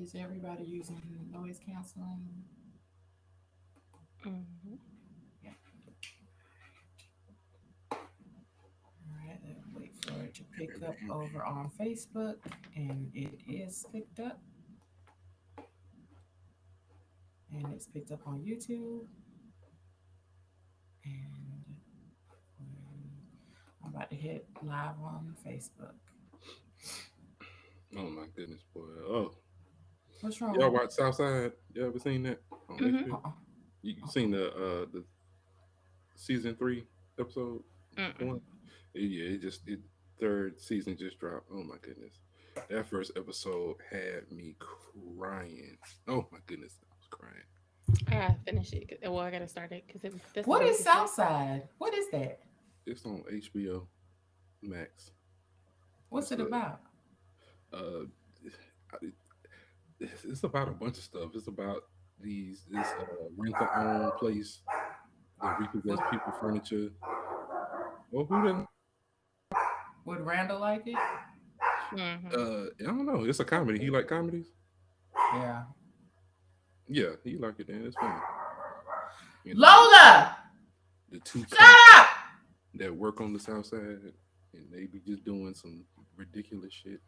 Is everybody using noise canceling? Mhm. Yeah. All right. Let's wait for it to pick up over on Facebook, and it is picked up, and it's picked up on YouTube, and I'm about to hit live on Facebook. Oh my goodness, boy. Oh, What's y'all wrong? watch Southside? You ever seen that on Mhm. HBO? Uh-uh. You Uh-uh. seen the season 3 episode Mm-mm. one? Yeah, it third season just dropped. Oh my goodness, that first episode had me crying. Oh my goodness, I was crying. I gotta finish it. Well, I gotta start it because that's the What first is you said. Southside? What is that? It's on HBO Max. What's It's it about? uh, it's about a bunch of stuff. It's about this rent to own place that repossess Would, people furniture. Well, who didn't? would Randall like it? Hmm. I don't know. It's a comedy. He like comedies. Yeah. Yeah, he like it. Then it's funny. You know, Lola, the two shut cats up! that work on the south side, and they be just doing some ridiculous shit.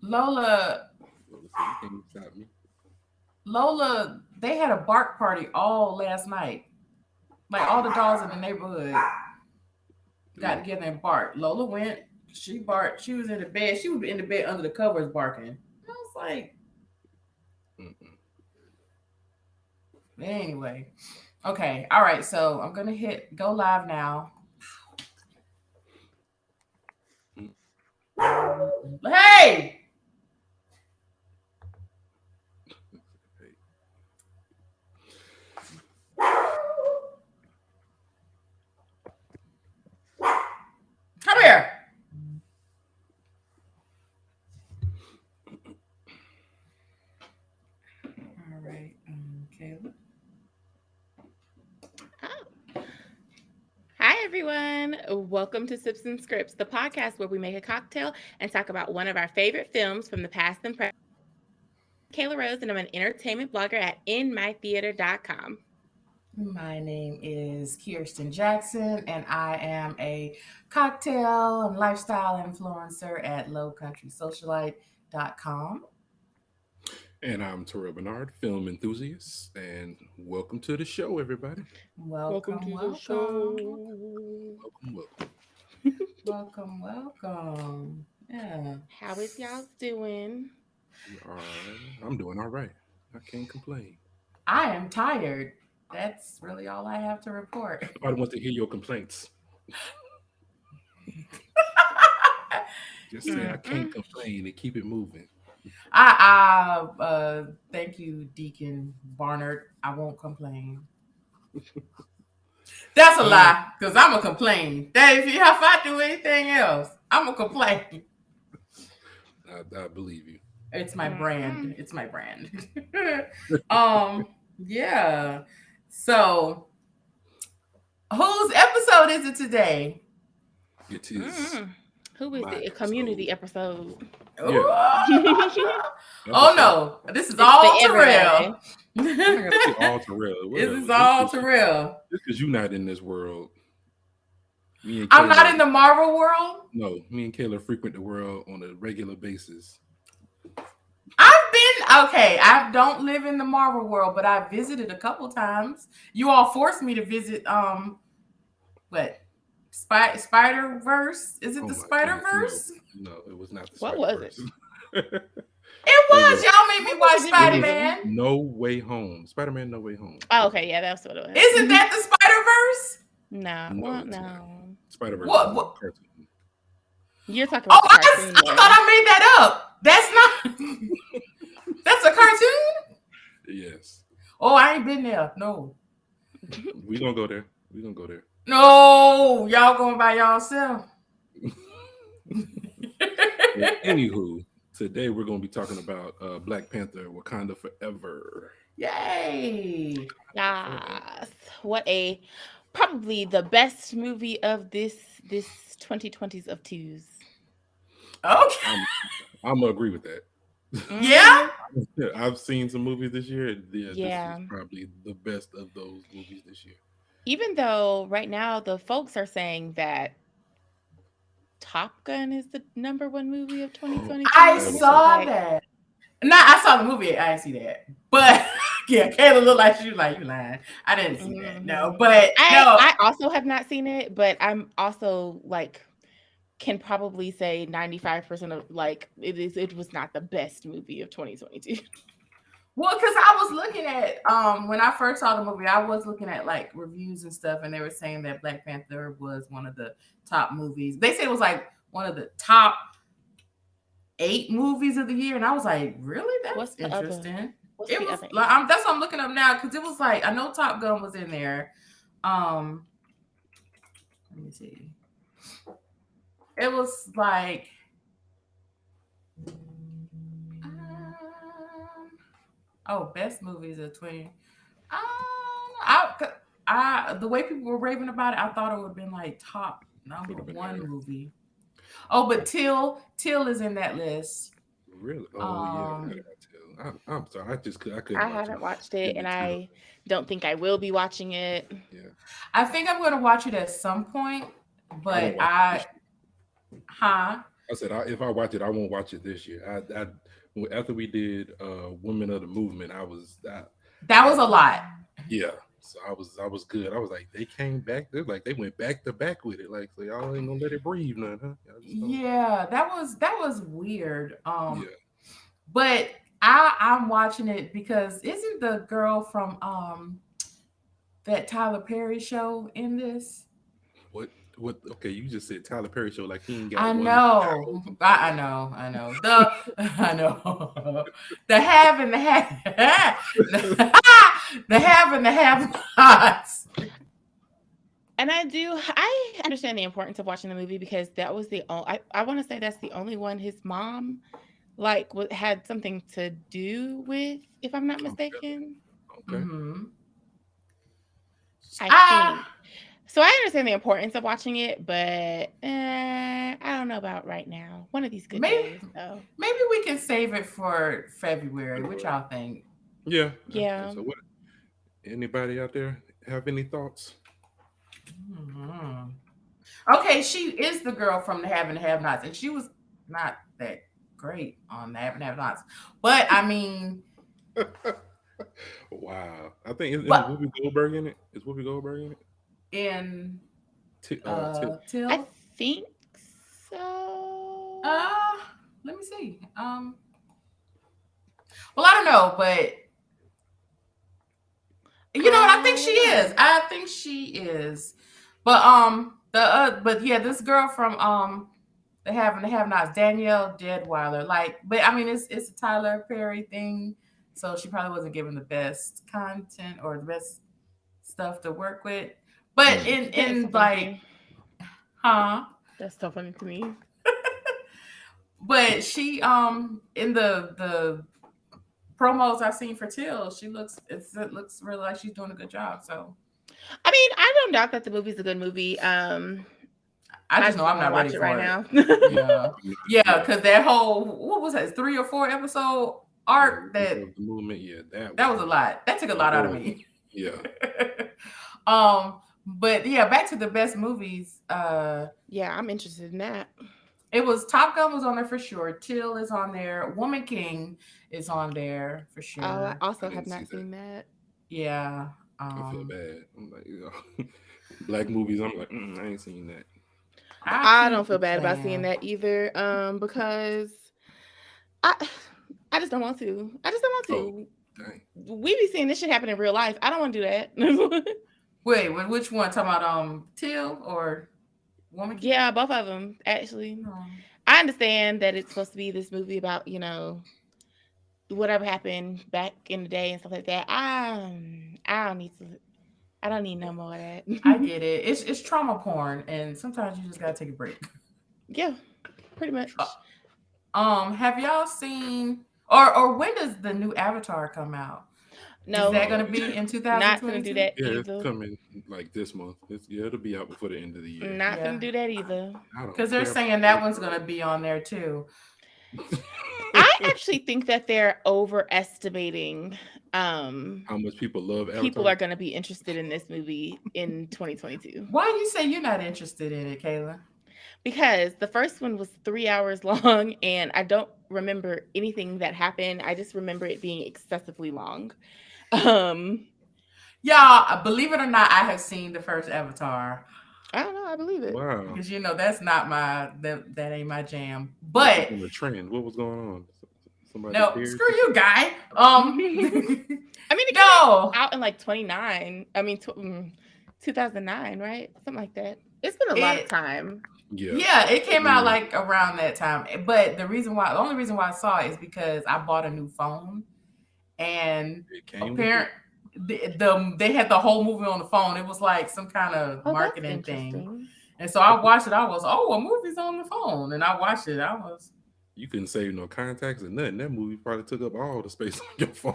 Lola, Lola said, "You can't stop me." Lola, they had a bark party all last night. Like all the dogs in the neighborhood got Mm, together and barked. Lola went, she barked, she was in the bed, she was in the bed under the covers barking. I was like, mm-mm. anyway. Okay, all right, so I'm gonna hit go live now. Mm. Hey! Hey, Come here. All right, Kayla. Oh. Hi, everyone. Welcome to Sips and Scripts, the podcast where we make a cocktail and talk about one of our favorite films from the past and present. Kayla Rose, and I'm an entertainment blogger at InMyTheater.com. My name is Kirsten Jackson, and I am a cocktail and lifestyle influencer at lowcountrysocialite.com. And I'm Terrell Bernard, film enthusiast, and welcome to the show, everybody. Welcome Welcome, to the welcome, show. Welcome, welcome. welcome, welcome. Yeah. How is y'all doing? We are. I'm doing all right. I can't complain. I am tired. That's really all I have to report. Nobody wants to hear your complaints. Just say I can't Mm-mm. complain and keep it moving. Thank you, Deacon Barnard. I won't complain. That's a Uh, lie, because I'm a complain. That if I do anything else, I'm a complain. I believe you. It's my brand. Mm-mm. It's my brand. um, yeah. So, whose episode is it today? It is Mm. Who is my it? A episode. community episode. Yeah, Ooh. Oh episode. no, this is It's for all Terrell. everybody. Why I gotta This be all Terrell? is Whatever. all Terrell. Just because you're not in this world. Me and I'm not Kayla, in the Marvel world. no, me and Kayla frequent the world on a regular basis. I've been okay. I don't live in the Marvel world, but I visited a couple times. You all forced me to visit. What Spider Verse? Is it Oh the my Spider goodness, no, Verse? no, it was not the What Spider was it? Verse. It it was. was Y'all made What me was watch it that it we Spider was did? Man. No Way Home. Spider Man No Way Home. Oh, okay, yeah, that's what it was. Isn't that the Spider Verse? No, No, well, it's not. no. Spider Verse is What? a What? cartoon. You're talking Oh, about the cartoon I thought one. I made that up. That's not. That's a cartoon. Yes, Oh, I ain't been there. No. we gonna go there. We gonna go there. No, y'all going by y'allself. But anywho, today we're gonna be talking about Black Panther: Wakanda Forever. Yay! Forever. Yes. What a Probably the best movie of this 2020s of twos. Okay. I'm gonna agree with that. Yeah. Mhm. I've seen some movies this year. And yeah, this Yeah. was probably the best of those movies this year. Even though right now the folks are saying that Top Gun is the number one movie of Oh, I 2022, that which was is so. saw like, that. No, I saw the movie. I didn't see that. But yeah, Kayla looked like she was like, you lying. I didn't see that. No, mhm. but no. I also have not seen it, but I'm also like can probably say 95% of like it was not the best movie of 2022. Well, because I was looking at when I first saw the movie, I was looking at like reviews and stuff, and they were saying that Black Panther was one of the top movies. They said it was like one of the top 8 movies of the year, and I was like, really? What's That's the other? interesting. What's It the was other like 8? that's what I'm looking up now because it was like I know Top Gun was in there. Um, let me see. It was like um, best movies of 20. The way people were raving about it, I thought it would have been like top number Would have been one higher. movie. Oh, but Till is in that list. Really? Oh yeah, I Um, gotta tell. I'm sorry. I couldn't I watch it. haven't watched it, Give me and two. I don't think I will be watching it. Yeah, I think I'm gonna watch it at some point, I won't but watch it this year. huh? I said if I watch it, I won't watch it this year. After we did Women of the Movement, That was a lot. yeah. So I was good. I was like, they came back. They went back to back with it. Like, so y'all ain't gonna let it breathe, none, huh? Y'all just gonna, Yeah, that was weird. yeah. But I'm watching it because isn't the girl from that Tyler Perry show in this? What what? Okay, you just said Tyler Perry show like he ain't got I one know. powerful. I know. I know. The have and the have the have and the have nots. And I understand the importance of watching the movie because that was the only, I want to say that's the only one his mom like had something to do with, if I'm not Oh, really? mistaken. Okay. Hmm. I think. Ah, So I understand the importance of watching it, but I don't know about right now. One of these good maybe days, though. maybe we can save it for February. What February. y'all think? Yeah. Okay. Yeah. So what? Anybody out there have any thoughts? Mhm. Okay, she is the girl from the Have and the Have Nots, and she was not that great on the Have and Have Nots. But I mean, Wow. I think is but Whoopi Goldberg in it? Is Whoopi Goldberg in it? in Till. I Till, think so. uh, let me see. Well, I don't know, but you know what? I think I she don't is. know. I think she is. But but yeah, this girl from the Have and the Have Nots, Danielle Deadweiler. Like, but I mean, it's a Tyler Perry thing, so she probably wasn't given the best content or the best stuff to work with. But Mm. That is so in funny to like, me. huh? That's so funny to me. But she in the promos I've seen for Till, it looks really like she's doing a good job. So I mean, I don't doubt that the movie's a good movie. I I just just know don't I'm want to not ready watch it right for it. now. Yeah, yeah, Yeah. because that whole what was that 3 or 4 episode Yeah. arc Women of the movement. Yeah. That that was was a lot. That took a a lot out of whole. me. Yeah. But yeah, back to the best movies. Yeah, I'm interested in that. It was Top Gun was on there for sure. Till is on there. Woman King is on there for Oh, I sure. I also have didn't see not that. seen that. Yeah. I feel bad. I'm like, black movies. I'm like, I ain't seen that. I I don't keep feel bad about seeing saying. that either. Because I I just don't want to. I just don't want Oh, to. dang. We be seeing this shit happen in real life. I don't want to do that. Wait, which one? Talking about Till or Woman King? Yeah, both of them actually. No. I understand that it's supposed to be this movie about, whatever happened back in the day and stuff like that. I don't need to. I don't need no more of that. I get it. It's trauma porn, and sometimes you just gotta take a break. Yeah, pretty much. Have y'all seen or when does the new Avatar come out? No, Is that going to be in not gonna do 2022? that Yeah, it's either. coming like this month. It'll be out before the end of the year. Not gonna Yeah. do that either. I don't Because they're care. saying that one's going to be on there too. I actually think that they're overestimating How much people love Avatar. people are going to be interested in this movie in 2022 Why you say you're not interested in it, Kayla? because the first one was 3 hours long and I don't remember anything that happened. I just remember it being excessively long. Y'all, believe it or not, I have seen the first Avatar. I don't know. I believe it. Wow. Because that's not that ain't my jam. What was But on the trend? What was going on? Somebody no, scared screw you, guy. I mean, it came No. out in like 2009, right? Something like that. It's been a lot of time. Yeah, it came out Yeah. like around that time. But the only reason why I saw it is because I bought a new phone, and It came with apparently they had the whole movie on the phone. It was like some kind of Oh, that's marketing thing. interesting. And so I watched it. I was, a movie's on the phone, and I watched it. I was, You couldn't save no contacts or nothing. That movie probably took up all the space on your phone.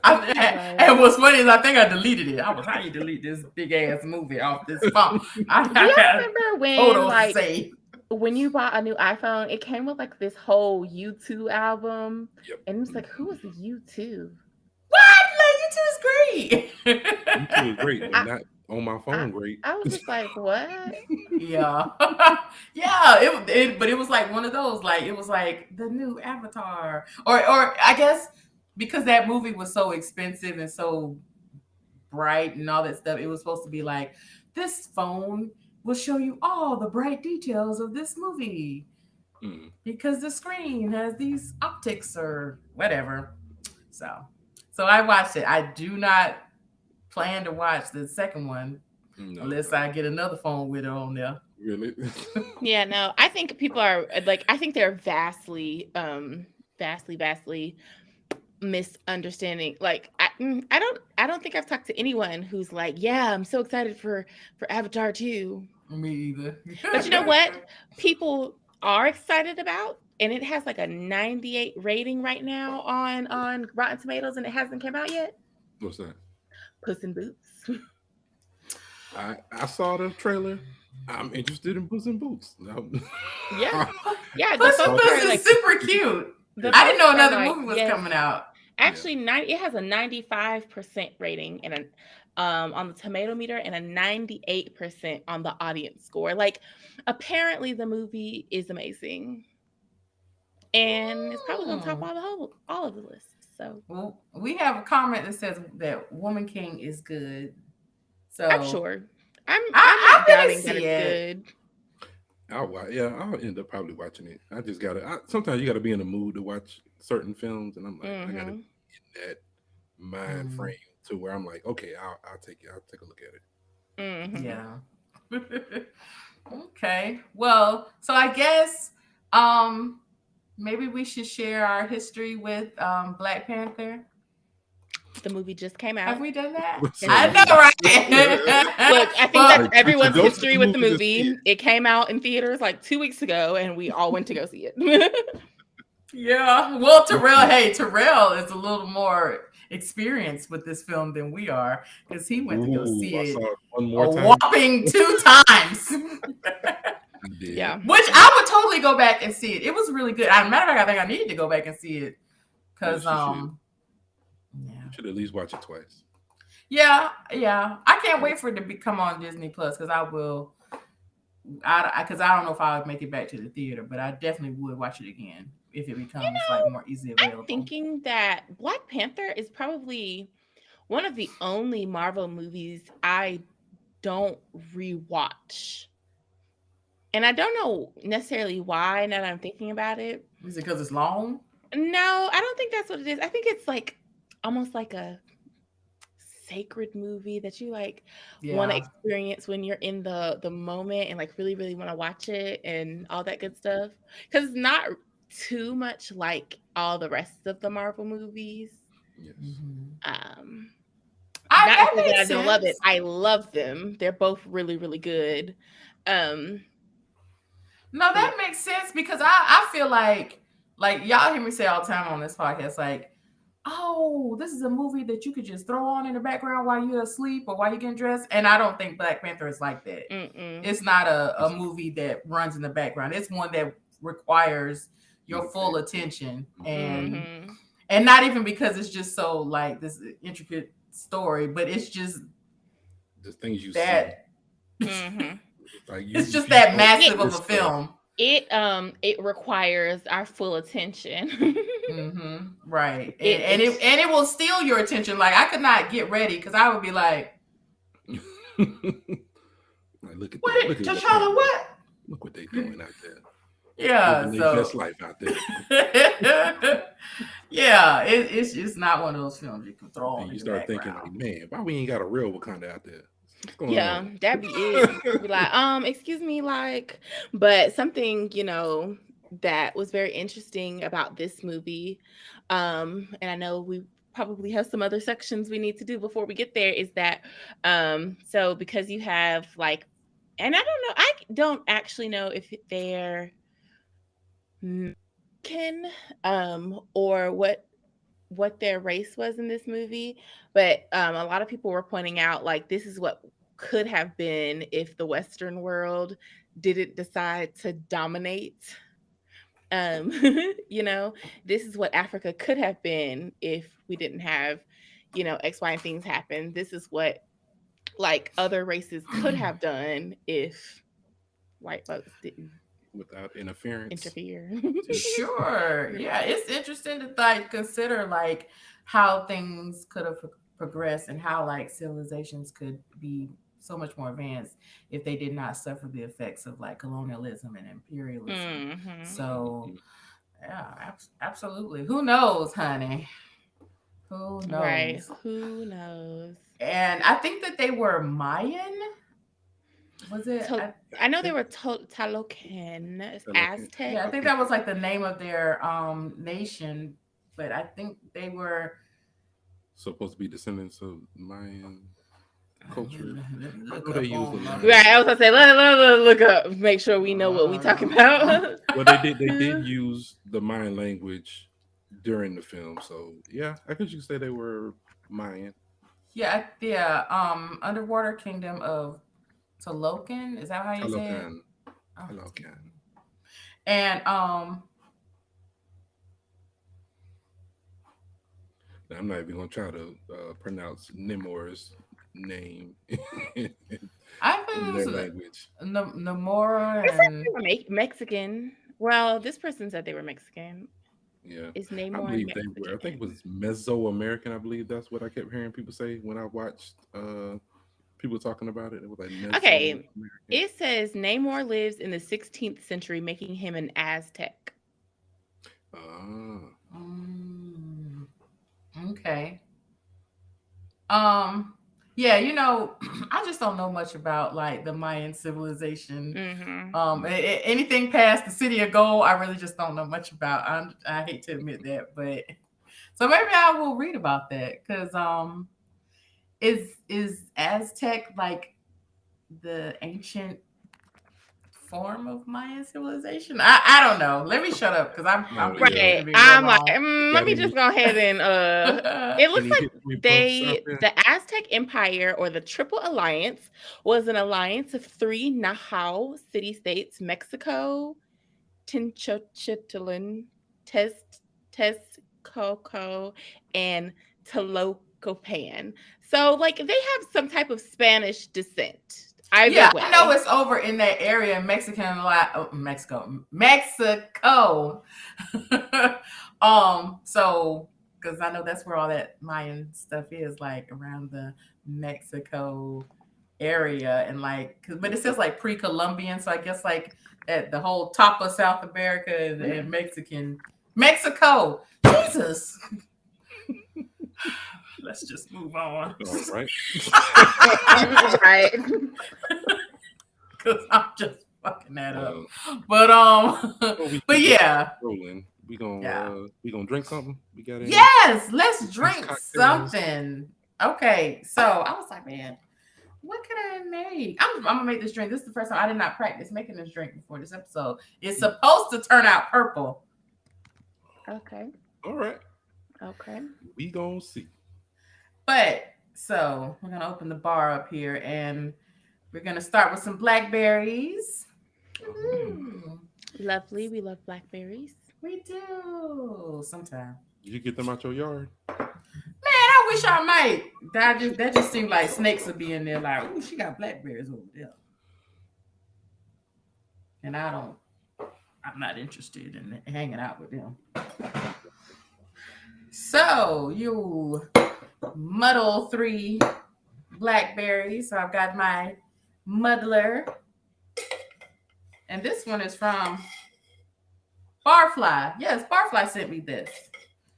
and what's funny is I think I deleted it. I was, how you delete this big ass movie off this phone? Do y'all remember when photos like to save. when you bought a new iPhone, it came with like this whole U2 album, Yep. and it's like, who was the U2? What? Like, YouTube is great. YouTube is great, but not on my phone great. I was just like, what? Yeah. Yeah. But it was like one of those, like, it was like the new Avatar. Or I guess because that movie was so expensive and so bright and all that stuff, it was supposed to be like, this phone will show you all the bright details of this movie. Because the screen has these optics or whatever. So I watched it. I do not plan to watch the second one unless I get another phone with it on there. Really? Yeah, no. I think people are like, I think they're vastly misunderstanding. Like, I don't think I've talked to anyone who's like, yeah, I'm so excited for Avatar 2. Me either. But you know what? People are excited about, and it has like a 98 rating right now on Rotten Tomatoes, and it hasn't come out yet. What's that? Puss in Boots. I saw the trailer. I'm interested in Puss in Boots. Yeah. Puss in Boots is super cute. I didn't know another movie was coming out. Actually, it has a 95% rating and on the tomato meter and a 98% on the audience score. Like, apparently the movie is amazing. And it's probably going to top all of the lists. So, well, we have a comment that says that Woman King is good. So I'm sure. I'm not doubting that it's good. I'll end up probably watching it. I just gotta. Sometimes you gotta be in the mood to watch certain films, and I'm like, I gotta be in that mind frame to where I'm like, okay, I'll take a look at it. Yeah. Okay. Well, so I guess maybe we should share our history with Black Panther. The movie just came out. Have we done that? I know, right? Look, I think that's everyone's history with the movie. It came out in theaters like 2 weeks ago, and we all went to go see it. Yeah. Well, Terrell is a little more experienced with this film than we are because he went to go see it one more time. whopping 2 times. Yeah. Which I would totally go back and see it. It was really good. As a matter of fact, I think I needed to go back and see it because should at least watch it twice. Yeah. I can't wait for it to come on Disney Plus because I will. Because I don't know if I would make it back to the theater, but I definitely would watch it again if it becomes like more easily available. I'm thinking that Black Panther is probably one of the only Marvel movies I don't rewatch. And I don't know necessarily why now that I'm thinking about it. Is it because it's long? No, I don't think that's what it is. I think it's like almost like a sacred movie that you like want to experience when you're in the moment and like really, really want to watch it and all that good stuff. Because it's not too much like all the rest of the Marvel movies. Yes. I don't love it. I love them. They're both really, really good. No, that makes sense because I feel like y'all hear me say all the time on this podcast, like, oh, this is a movie that you could just throw on in the background while you're asleep or while you're getting dressed. And I don't think Black Panther is like that. It's not a movie that runs in the background. It's one that requires your full attention, and not even because it's just so like this intricate story, but it's just the things you that see. Like it's just that massive of a film. It requires our full attention. Right. And it will steal your attention. Like I could not get ready because I would be like, look at what that. T'Challa, what? Look what they doing out there. Yeah. Living So their best life out there. yeah, it's just not one of those films you can throw on. And you start thinking like, man, why we ain't got a real Wakanda out there? Yeah, that'd be it. Be like, excuse me, like, but something, that was very interesting about this movie, and I know we probably have some other sections we need to do before we get there, is that so because you have like, and I don't actually know if they're Mexican or what their race was in this movie, but a lot of people were pointing out like this is what could have been if the Western world didn't decide to dominate. This is what Africa could have been if we didn't have, X, Y, and things happen. This is what like other races could have done if white folks didn't without interference. Sure. Yeah, it's interesting to like consider like how things could have progressed and how like civilizations could be so much more advanced if they did not suffer the effects of like colonialism and imperialism. So yeah, absolutely. Who knows, honey? Who knows? Right. Who knows? And I think that they were Mayan. Was it? I know they were Talocan, Aztec. Yeah, I think that was like the name of their nation, but I think they were supposed to be descendants of Mayan culture. Right, I was gonna say, let's look up, make sure we know what we're talking about. Well, they did use the Mayan language during the film, so yeah, I guess you could say they were Mayan. Yeah. Underwater Kingdom of Talocan, is that how you say it? Talocan. And I'm not even gonna try to pronounce Namor's name I think in their language. Namora and they were Mexican. Well, this person said they were Mexican. Yeah, is Namor? I believe they were. I think it was Mesoamerican. I believe that's what I kept hearing people say when I watched people talking about it. It was like okay. It says Namor lives in the 16th century, making him an Aztec. Okay. Yeah, I just don't know much about like the Mayan civilization. Anything past the city of gold, I really just don't know much about. I hate to admit that, but so maybe I will read about that because is Aztec like the ancient form of Mayan civilization? I don't know. Let me shut up because I'm right. I'm like, let me just go ahead and it looks like the Aztec Empire or the Triple Alliance was an alliance of 3 Nahau city-states: Mexico, Tenochtitlan, Texcoco, and Tlacopan. So like they have some type of Spanish descent. Either way. I know it's over in that area, Mexico. So because I know that's where all that Mayan stuff is, like around the Mexico area, and like, but it says like pre-Columbian, so I guess like at the whole top of South America and Mexico. Jesus. Let's just move on. All right. Right. Because I'm just fucking that up. But but yeah. Rolling. We gonna drink something? We got it. Yes, let's drink something. Okay, so I was like, man, what can I make? I'm gonna make this drink. This is the first time I did not practice making this drink before this episode. It's supposed to turn out purple. Okay. All right. Okay. We gonna see. But so we're gonna open the bar up here, and we're gonna start with some blackberries. Ooh, Lovely. We love blackberries. we do sometimes. Did you get them out your yard? Man, I wish I might. That just seemed like snakes would be in there. Like, ooh, she got blackberries over there, and I don't. I'm not interested in hanging out with them. So you muddle 3 blackberries. So I've got my muddler, and this one is from Barfly. Yes, Barfly sent me this.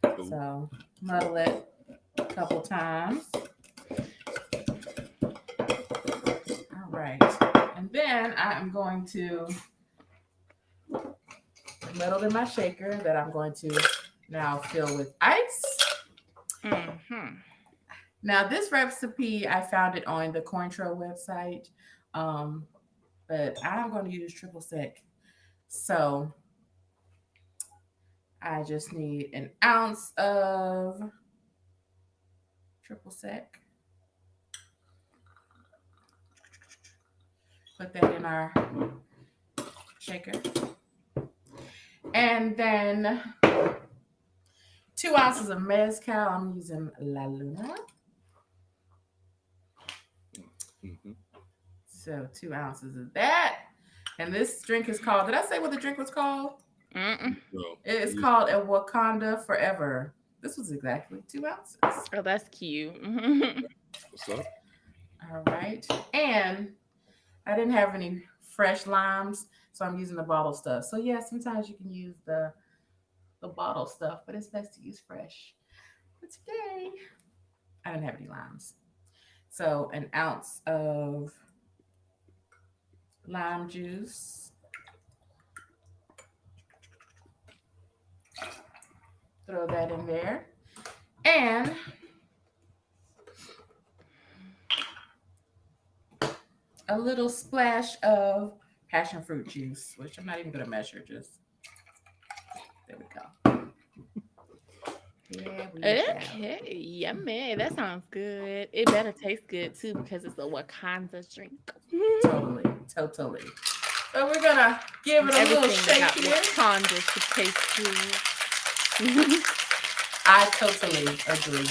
Cool. So muddle it a couple times. All right, and then I am going to muddle in my shaker that I'm going to now fill with ice. Mm-hmm. Now, this recipe, I found it on the Cointreau website, but I'm going to use triple sec. So I just need an ounce of triple sec. Put that in our shaker. And then 2 ounces of mezcal. I'm using La Luna. Mm-hmm. So 2 ounces of that. And this drink is called, did I say what the drink was called? Mm-mm. So, It's called a Wakanda Forever. This was exactly 2 ounces. Oh, that's cute. what's up? All right. And I didn't have any fresh limes, so I'm using the bottle stuff. So yeah, sometimes you can use the bottle stuff, but it's best to use fresh. But today, I didn't have any limes. So an ounce of lime juice. Throw that in there. And a little splash of passion fruit juice, which I'm not even going to measure. Just there we go. There we go. Okay, yummy. That sounds good. It better taste good too because it's a Wakanda drink. Totally. So we're gonna give it a little Everything shake about here. Wakanda should taste good. I totally agree.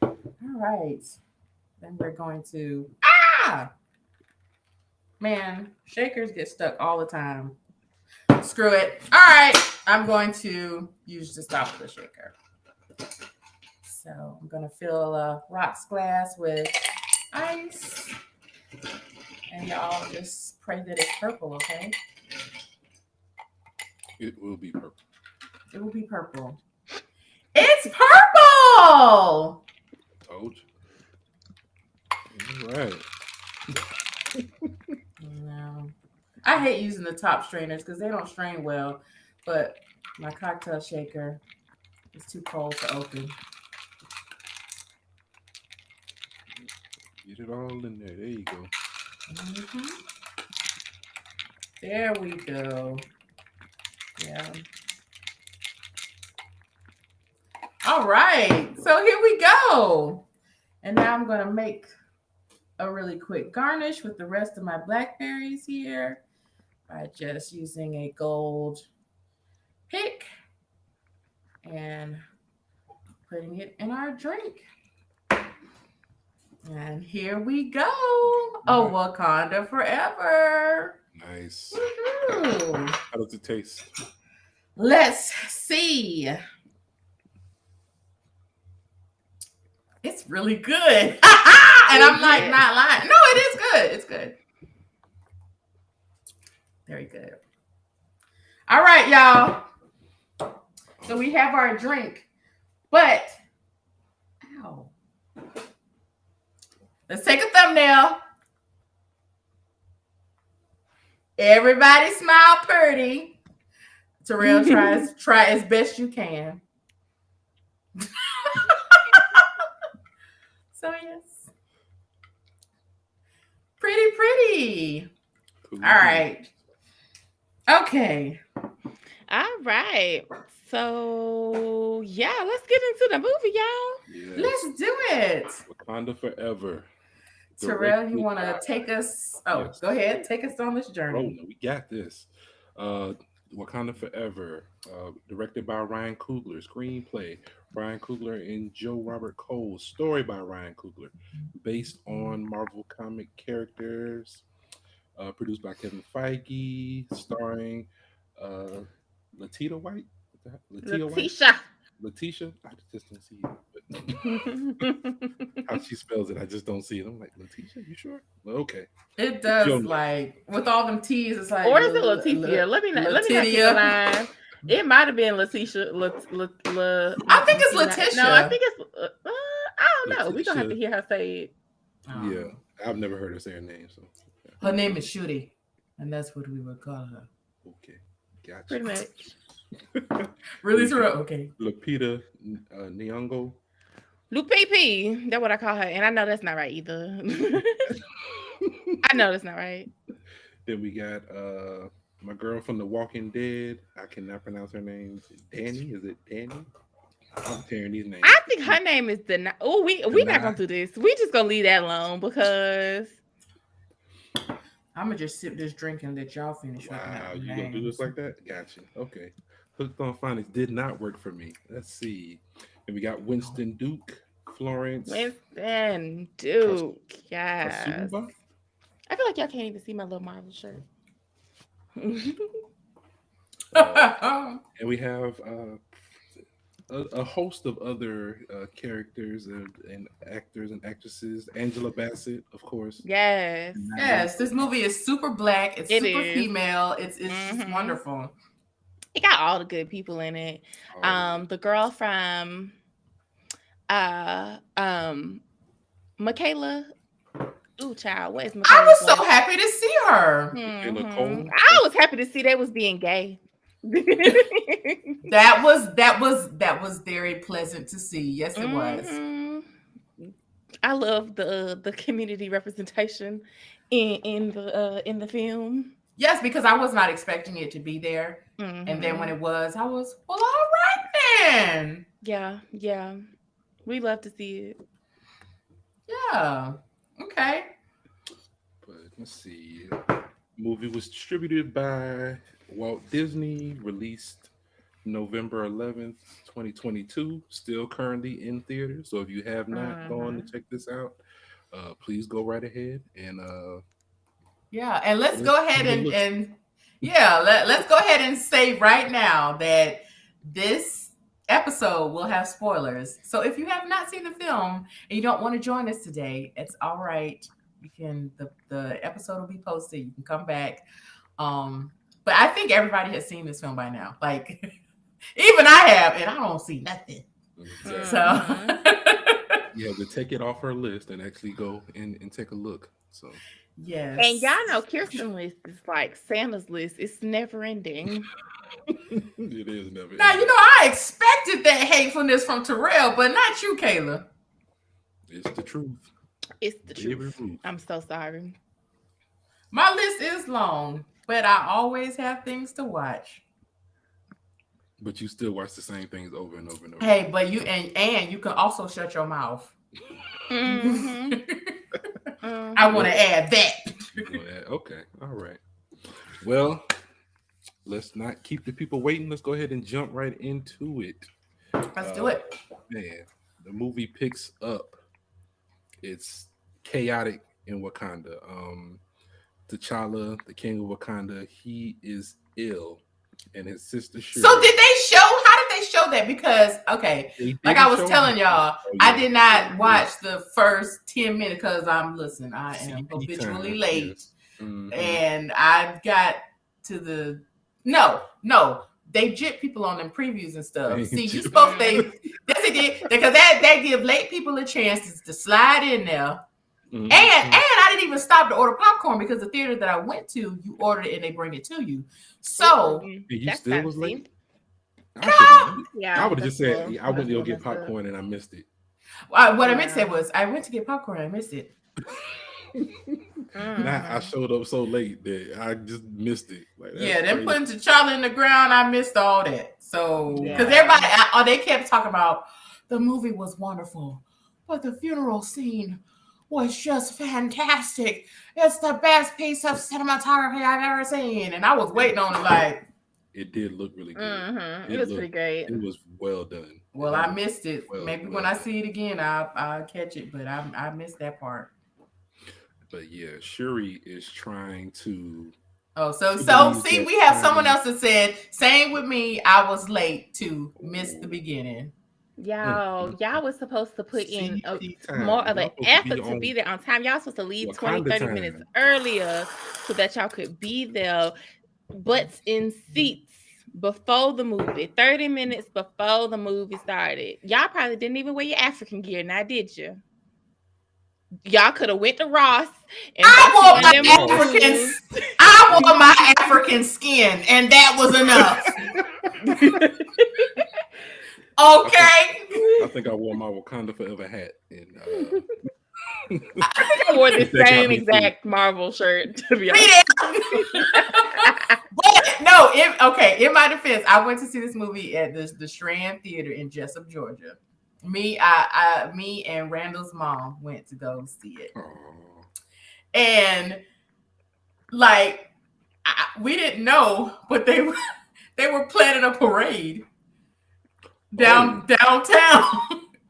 All right. Then we're going to man, shakers get stuck all the time. Screw it. All right. I'm going to use the top of the shaker. So I'm going to fill a rocks glass with ice. And y'all just pray that it's purple, okay? It will be purple. It will be purple. It's purple! Told you. All right. No. I hate using the top strainers because they don't strain well, but my cocktail shaker is too cold to open. Get it all in there. There you go. Mm-hmm. There we go. Yeah. All right. So here we go. And now I'm going to make a really quick garnish with the rest of my blackberries here by just using a gold pick and putting it in our drink. And here we go. Oh, Wakanda forever. Nice. Woo-hoo. How does it taste? Let's see. It's really good. And I'm like not lying. No, it is good. It's good. Very good. All right, y'all. So we have our drink, but ow. Let's take a thumbnail. Everybody smile pretty. Terrell, try as best you can. So yes. Pretty. Cool. All right. Okay. All right. So yeah, let's get into the movie, y'all. Yes. Let's do it. Wakanda Forever. Terrell, you Directed want to by- take us? Oh, Yes. go ahead. Take us on this Oh, journey. no, we got this. Wakanda Forever, directed by Ryan Coogler, screenplay Ryan Coogler and Joe Robert Cole, story by Ryan Coogler, based on Marvel comic characters, produced by Kevin Feige, starring uh, Letitia White. Letitia White? Letitia. Letitia? I just don't see it. How she spells it, I just don't see it. I'm like, Letitia, you sure? Well, okay. It does Joe- like with all them T's. It's like Or is it Letitia? Let me not keep the line. It might have been Letitia. I think it's Letitia. No, I think it's. I don't know. We're gonna have to hear her say it. Yeah, I've never heard her say her name. So Her name is Shuri, and that's what we would call her. okay, gotcha. Pretty much. Really, Terrell? Okay. Lupita Nyong'o. Lupepe. That's what I call her, and I know that's not right either. I know that's not right. Then we got my girl from The Walking Dead. I cannot pronounce her name. Danny? Is it Danny? I'm tearing these names. I think her name is Dana. Oh, we not gonna do this. We just gonna leave that alone because I'm gonna just sip this drink and let y'all finish. Wow, you gonna do this like that? Gotcha. Okay. Hooked on Phonics did not work for me. Let's see. And we got Winston Duke, Florence. Winston Duke. Yes. Kasuba. I feel like y'all can't even see my little Marvel shirt. And we have a host of other characters and actors and actresses. Angela Bassett, of course. Yes. Yes, this movie is super black. It's It super is. female. It's just wonderful. It got all the good people in it. The girl from Michaela. Ooh, child, where's Michaela? I was so happy to see her. Michaela Cole. I was happy to see they was being gay. That was very pleasant to see. Yes, it was. I love the community representation in the film. Yes, because I was not expecting it to be there. And then when it was, I was, well, all right then. Yeah. We love to see it. Yeah. Okay. But let's see. Movie was distributed by Walt Disney, released November 11th, 2022, still currently in theaters. So if you have not gone to check this out, please go right ahead and yeah, and let's go ahead and let's go ahead and say right now that this episode will have spoilers. So if you have not seen the film and you don't want to join us today, it's all right. You can the episode will be posted. You can come back. But I think everybody has seen this film by now. Like even I have, and I don't see nothing. exactly. So you have to take it off her list and actually go and take a look. So yes. And y'all know Kirsten's list is like Santa's list. It's never ending. it is never. Now, you know, I expected that hatefulness from Terrell, but not you, Kayla. It's the truth. It's the Favorite truth. Ruth. I'm so sorry. My list is long, but I always have things to watch. But you still watch the same things over and over and over. Hey, but you and you can also shut your mouth. I want to add that. Okay. All right. Well, let's not keep the people waiting. Let's go ahead and jump right into it. Let's do it. Man, the movie picks up. It's chaotic in Wakanda. T'Challa, the king of Wakanda, he is ill, and his sister Shuri. So did they show? How did they show that? Because like I was telling y'all, I did not watch the first 10 minutes because I am habitually late, yes. and I got to the no. They jip people on them previews and stuff. See, you supposed to yes it did because that give late people a chance to slide in there. And I didn't even stop to order popcorn because the theater that I went to, you ordered it and they bring it to you. So you still was late. Yeah, I would have just said I went to go get popcorn and I missed it. What I meant to say was I went to get popcorn and I missed it. Now I showed up so late that I just missed it. Like, yeah, them putting T'Challa in the ground, I missed all that. So, because Yeah. everybody, they kept talking about the movie was wonderful, but the funeral scene was just fantastic. It's the best piece of cinematography I've ever seen. And I was waiting on it like, it did look really good. It was pretty great. It was well done. well, I missed it. Well, Maybe well when I done. see it again, I'll catch it. But I missed that part. But yeah, Shuri is trying to. Oh, so She so believes see, that we have someone Spidey- else that said, same with me. I was late to miss the beginning. Y'all was supposed to put in CP time. more of an Y'all supposed to be effort to on be there on time. Y'all supposed to leave 20, Wakanda 30 time. minutes earlier so that y'all could be there, butts in seats before the movie, 30 minutes before the movie started. Y'all probably didn't even wear your African gear, now did you? Y'all could have went to Ross and I bought you wore one of my them African, blues. I wore my African skin, and that was enough. Okay. I think I wore my Wakanda Forever hat, and I wore the That got same me exact Marvel shirt, to be Me honest. But no, in my defense, I went to see this movie at the Strand Theater in Jessup, Georgia. Me and Randall's mom went to go see it, and like we didn't know, but they were planning a parade downtown,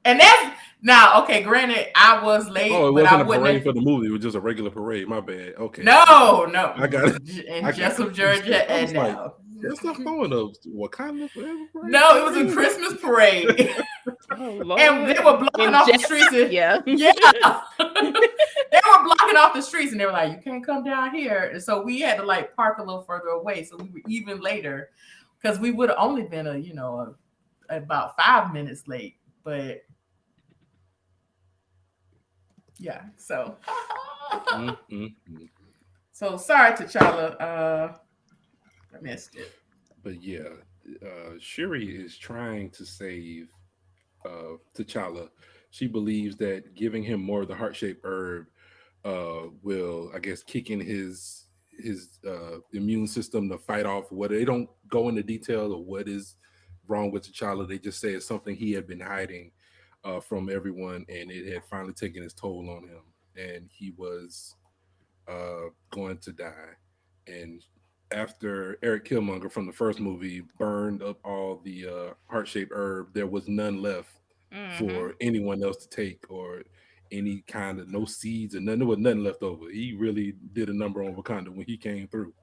and that's now okay. Granted, I was late. Oh, it but wasn't I a wouldn't parade have, for the movie. It was just a regular parade. My bad. Okay. No. I got it. In Jessup, Georgia, and like, now. that's not throwing a Wakanda Forever parade. No, it was a Christmas parade. Oh, Lord. And they were blocking off the streets. Yeah. Yeah. They were blocking off the streets and they were like, you can't come down here. And so we had to like park a little further away. So we were even later because we would have only been about 5 minutes late. But yeah, so. So sorry, T'Challa. I missed it. But yeah, Shuri is trying to save T'Challa. She believes that giving him more of the heart-shaped herb will, I guess, kick in his immune system to fight off what. They don't go into detail of what is wrong with T'Challa. They just say it's something he had been hiding from everyone, and it had finally taken its toll on him, and he was going to die. And after Eric Killmonger from the first movie burned up all the heart-shaped herb, there was none left for anyone else to take, or any kind of no seeds and nothing. There was nothing left over. He really did a number on Wakanda when he came through.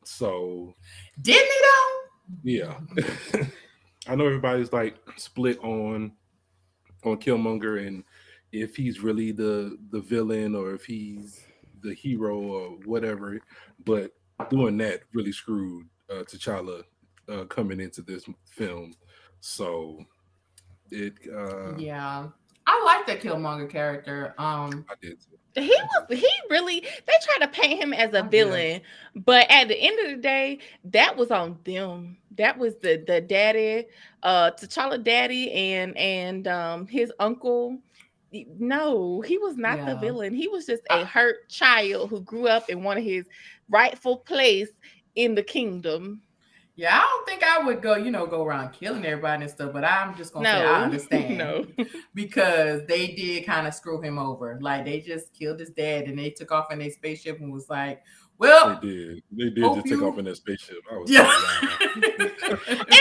So didn't he though? Yeah. I know everybody's like split on Killmonger and if he's really the villain or if he's the hero or whatever, but doing that really screwed T'Challa coming into this film. So it yeah. I like the Killmonger character. I did too. He really, they try to paint him as a villain, but at the end of the day, that was on them. That was the daddy, T'Challa daddy and his uncle. No, he was not the villain. He was just a hurt child who grew up in one of his rightful place in the kingdom. Yeah, I don't think I would go around killing everybody and stuff, but I'm just gonna say I understand because they did kind of screw him over. Like they just killed his dad and they took off in a spaceship and was like, well, they did just take off in that spaceship. I was and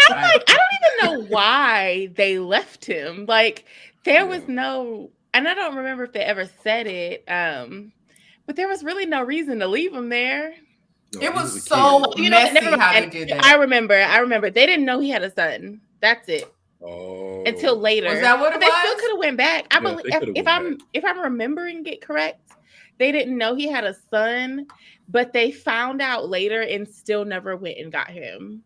I'm like, I don't even know why they left him. Like there was no, and I don't remember if they ever said it, but there was really no reason to leave him there. No, it was so messy how they did that. I remember. They didn't know he had a son. That's it. Oh. Until later. Was that what it was? They still could have went back. I believe if I'm remembering it correct, they didn't know he had a son, but they found out later and still never went and got him.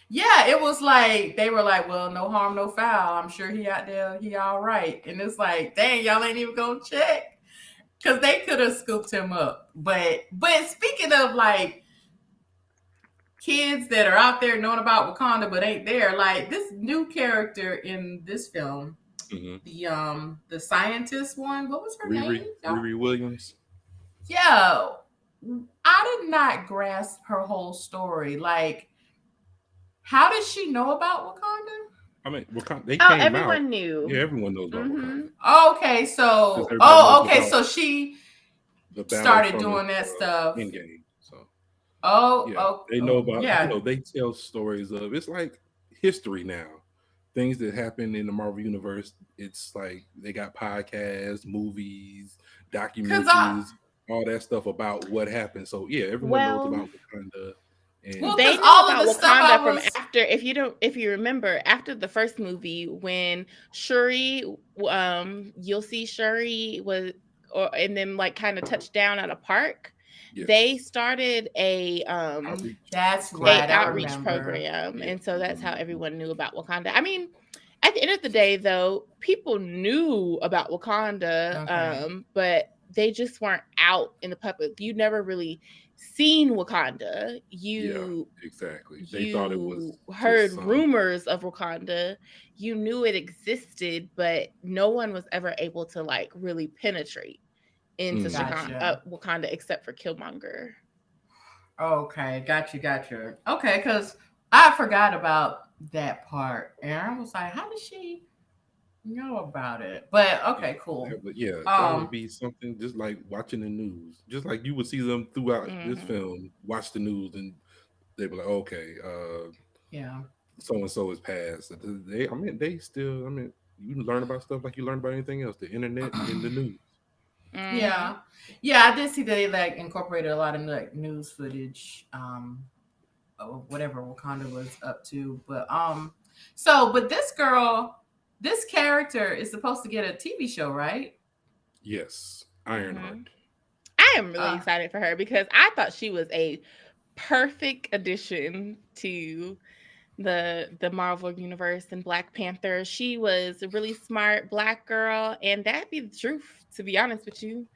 Yeah, it was like they were like, well, no harm, no foul. I'm sure he out there, he all right. And it's like, dang, y'all ain't even gonna check. Because they could have scooped him up. But speaking of like kids that are out there knowing about Wakanda but ain't there, like this new character in this film, Mhm. the scientist one. What was her name? Riri Williams. Yeah, I did not grasp her whole story. Like, how did she know about Wakanda? I mean, Wakanda, they Oh, came out. everyone knew. Yeah, everyone knows about Wakanda. Okay, Because so everybody knows okay, about so she the battle started from doing that stuff. Endgame. So yeah, they know about. Yeah. They tell stories of. It's like history now. Things that happen in the Marvel universe. It's like they got podcasts, movies, Cause I documentaries, all that stuff about what happened. So yeah, everyone knows Well, about Wakanda. well, And they because knew all of about the stuff Wakanda I from was after. If you remember, after the first movie, when Shuri, you'll see Shuri was, and then like kind of touched down at a park. They yes, started outreach that's a right, clinic. I outreach remember. program, Yeah. and so that's how everyone knew about Wakanda. I mean, at the end of the day, though, people knew about Wakanda, Okay. but they just weren't out in the public. You never really seen Wakanda. Yeah, You exactly. They thought it was you heard just some. rumors of Wakanda. You knew it existed, but no one was ever able to like really penetrate into Mhm. Gotcha. Wakanda except for Killmonger. Okay, gotcha. Okay, because I forgot about that part. And I was like, how did she know about it? But Yeah, okay, cool. that would Um, be something just like watching the news. Just like you would see them throughout this Hmm. film, watch the news, and they'd be like, okay, yeah. so and so is passed. I mean, they still, I mean, you learn about stuff like you learn about anything else, the internet and the news. Hmm. Yeah. Yeah, I did see they like incorporated a lot of like news footage, of whatever Wakanda was up to. But this girl, this character is supposed to get a TV show, right? Yes, Hmm. Ironheart. I am really Uh excited for her because I thought she was a perfect addition to the Marvel universe and Black Panther. She was a really smart black girl, and that'd be the truth, to be honest with you.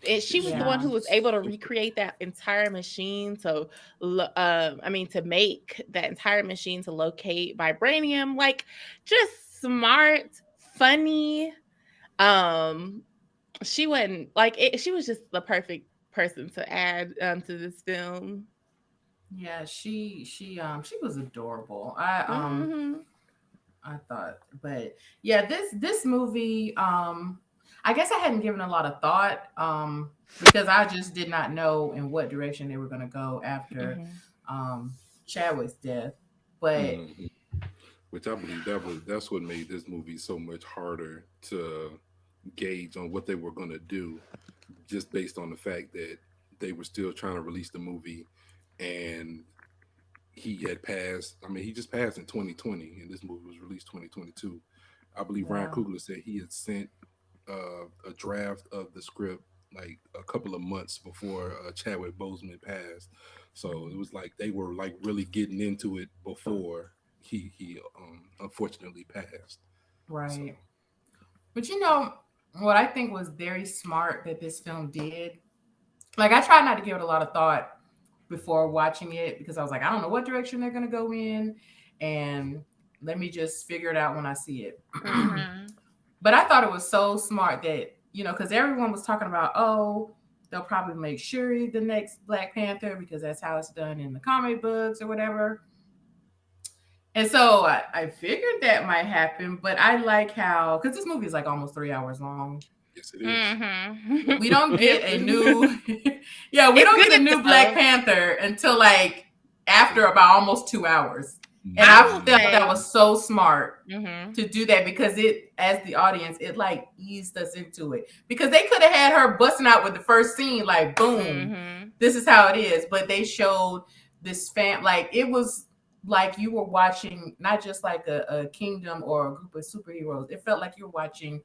And Yeah, she was she the was one yeah. who was able to super. recreate that entire machine. So, I mean, to make that entire machine to locate vibranium, like just smart, funny. Um, she wasn't like it, she was just the perfect person to add to this film. Yeah, she was adorable. Hmm. I thought, but yeah, this movie, I guess I hadn't given a lot of thought, because I just did not know in what direction they were going to go after, Hmm. um, Chadwick's death. But Mhm. Which I believe that's what made this movie so much harder to gauge on what they were going to do, just based on the fact that they were still trying to release the movie, and he had passed. I mean, he just passed in 2020, and this movie was released 2022. I believe Ryan yeah, Coogler said he had sent a draft of the script like a couple of months before Chadwick Boseman passed. So it was like they were like really getting into it before he unfortunately passed. So right. But you know what I think was very smart that this film did. Like I tried not to give it a lot of thought before watching it because I was like, I don't know what direction they're going to go in, and let me just figure it out when I see it. Hmm. But I thought it was so smart that, because everyone was talking about, oh, they'll probably make Shuri the next Black Panther because that's how it's done in the comic books or whatever. And so I figured that might happen, but I like how, because this movie is like almost 3 hours long. yes, it is. Hmm. We don't get a It's new, yeah, we it's don't get a good new Black though. Panther until like after about almost 2 hours. And I I will felt Mhm. that say, was so smart hmm to do that because it, as the audience, it like eased us into it because they could have had her busting out with the first scene, like boom, hmm this is how it is. But they showed this like it was like you were watching not just like a kingdom or a group of superheroes. It felt like you were watching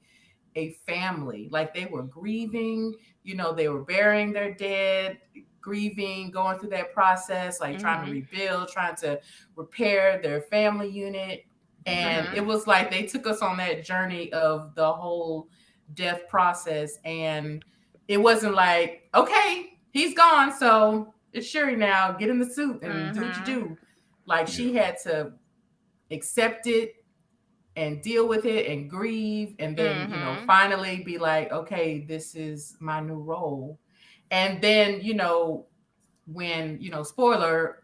a family. Like they were grieving, they were burying their dead, grieving, going through that process, like trying to hmm rebuild, trying to repair their family unit. And Mhm. it hmm was like they took us on that journey of the whole death process. And it wasn't like, okay, he's gone. So it's Shuri now. Get in the suit and do what you hmm do. Like Yeah. she had to accept it, deal with it and grieve, and then finally be like, okay, this is my new role. And then when spoiler,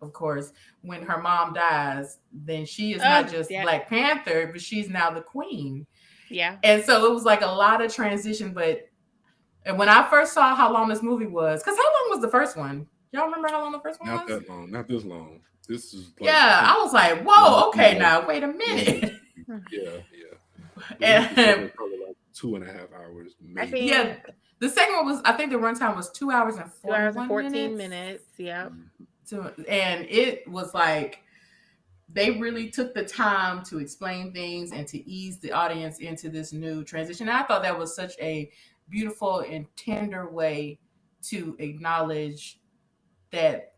of course, when her mom dies, then she is not just Black Panther, but she's now the queen. Yeah. And so it was like a lot of transition. And when I first saw how long this movie was, because how long was the first one? Y'all remember how long the first one was? Not that long. Not this long. This is I was like, whoa, okay, now wait a minute. Yeah. And probably like 2.5 hours. Maybe. The second one was, I think the runtime was 2 hours and 14 minutes. Yeah. And it was like they really took the time to explain things and to ease the audience into this new transition. And I thought that was such a beautiful and tender way to acknowledge that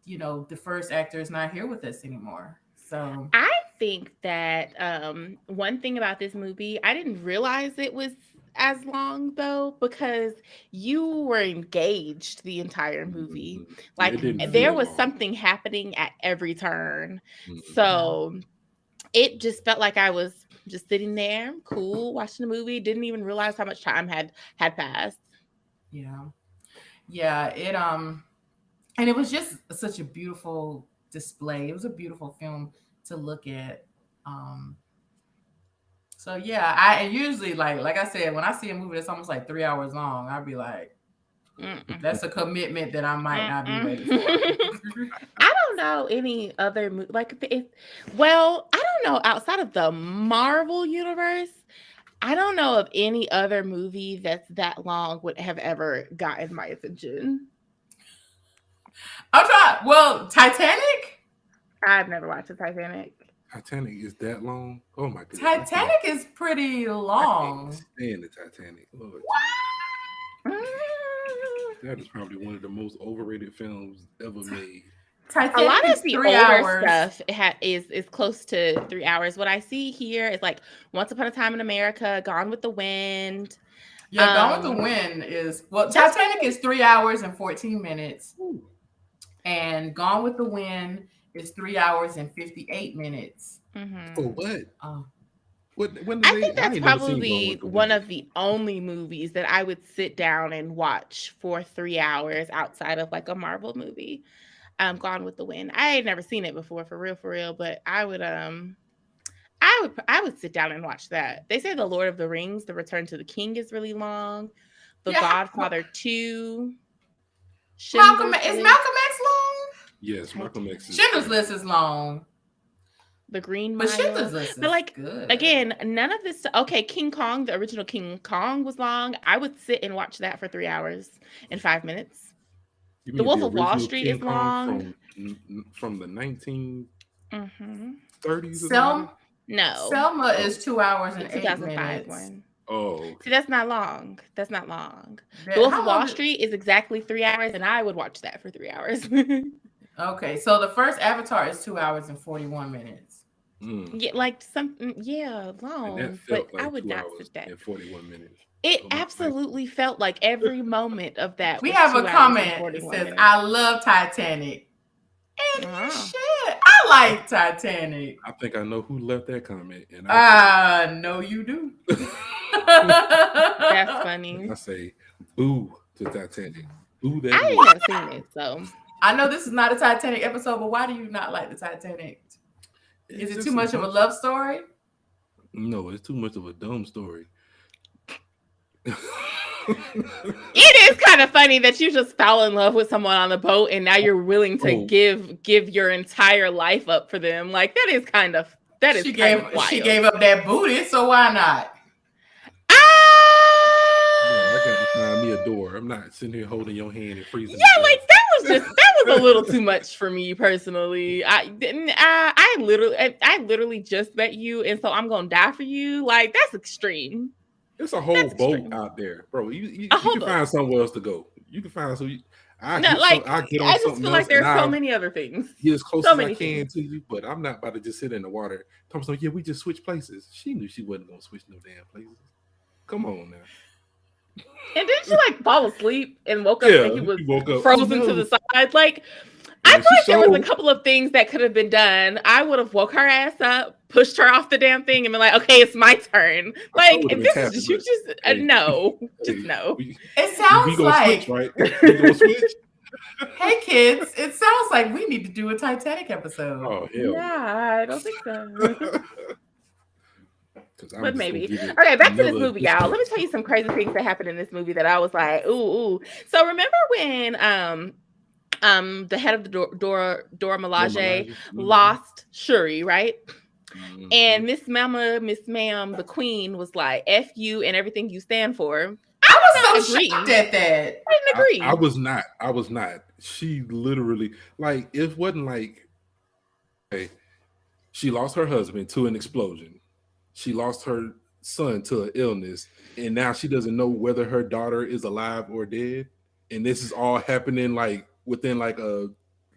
the first actor is not here with us anymore. So I think that one thing about this movie, I didn't realize it was as long though, because you were engaged the entire movie. Like there was something happening at every turn. So it just felt like I was just sitting there, cool, watching the movie, didn't even realize how much time had passed. Yeah, it and it was just such a beautiful display. It was a beautiful film to look at. So yeah, I usually like I said, when I see a movie that's almost like 3 hours long, I'd be like, that's a commitment that I might not be ready for. I don't know any other movie I don't know, outside of the Marvel universe, I don't know of any other movie that's that long would have ever gotten my attention. I'll try. Well, Titanic? I've never watched the Titanic. Titanic is that long? Oh my goodness. Titanic is pretty long. I can't stand the Titanic. Lord, that is probably one of the most overrated films ever made. Titanic a lot of the older hours. Stuff is close to 3 hours. What I see here is like Once Upon a Time in America, Gone with the Wind. Yeah, Gone with the Wind is Titanic is 3 hours and 14 minutes. Ooh. And Gone with the Wind is 3 hours and 58 minutes. Mm-hmm. For what? I think that's probably one of the only movies that I would sit down and watch for 3 hours outside of like a Marvel movie. Gone with the Wind. I had never seen it before, for real, but I would sit down and watch that. They say The Lord of the Rings, The Return to the King is really long. The Godfather 2. Is Malcolm X long? Yes, Malcolm X. Schindler's List is long. The Green Mile. But Schindler's List is good. Again, none of this. Okay, King Kong, the original King Kong was long. I would sit and watch that for 3 hours and 5 minutes. The Wolf of Wall Street is long. From the 1930s? Selma is 2 hours and 8 minutes. One. Oh. Okay. See, that's not long. The Wolf of Wall Street is exactly 3 hours, and I would watch that for 3 hours. Okay, so the first Avatar is 2 hours and 41 minutes. Yeah, like something, long. But like I would not sit that. 41 minutes. It absolutely felt like every moment of that. We have a comment that says, "I love Titanic." And shit, I like Titanic. I think I know who left that comment. And no, you do. That's funny. I say, boo to Titanic. Boo that. I haven't seen it, so. I know this is not a Titanic episode, but why do you not like the Titanic? Is it too much of a love story? No, it's too much of a dumb story. It is kind of funny that you just fell in love with someone on the boat and now you're willing to give your entire life up for them. Like she gave up that booty, so why not? I got to find me a door. I'm not sitting here holding your hand and freezing. Yeah, like that was a little too much for me personally. I literally just met you, and so I'm gonna die for you. Like that's extreme. There's a whole boat out there, bro. You can find somewhere else to go. You can find I just feel like there's so many other things. Get as close as I can to you, but I'm not about to just sit in the water. Tom's like, yeah, we just switch places. She knew she wasn't gonna switch no damn places. Come on now. And then she fall asleep and woke up and he was frozen to the side. Like, I I feel like there was a couple of things that could have been done. I would have woke her ass up, pushed her off the damn thing, and been like, "Okay, it's my turn." Like this is just, you just no, just no. It sounds like switch, right? We gonna switch? Hey kids, it sounds like we need to do a Titanic episode. Oh hell, nah, I don't think so. But maybe. Okay, back to this movie, y'all. Let me tell you some crazy things that happened in this movie that I was like, ooh. So remember when the head of the Dora Milaje lost Shuri, right? Mm-hmm. And Miss Ma'am, the queen was like, F you and everything you stand for. I was so shocked at that. I didn't agree. I was not. She literally, like, it wasn't like, hey, she lost her husband to an explosion. She lost her son to an illness, and now she doesn't know whether her daughter is alive or dead. And this is all happening like within like a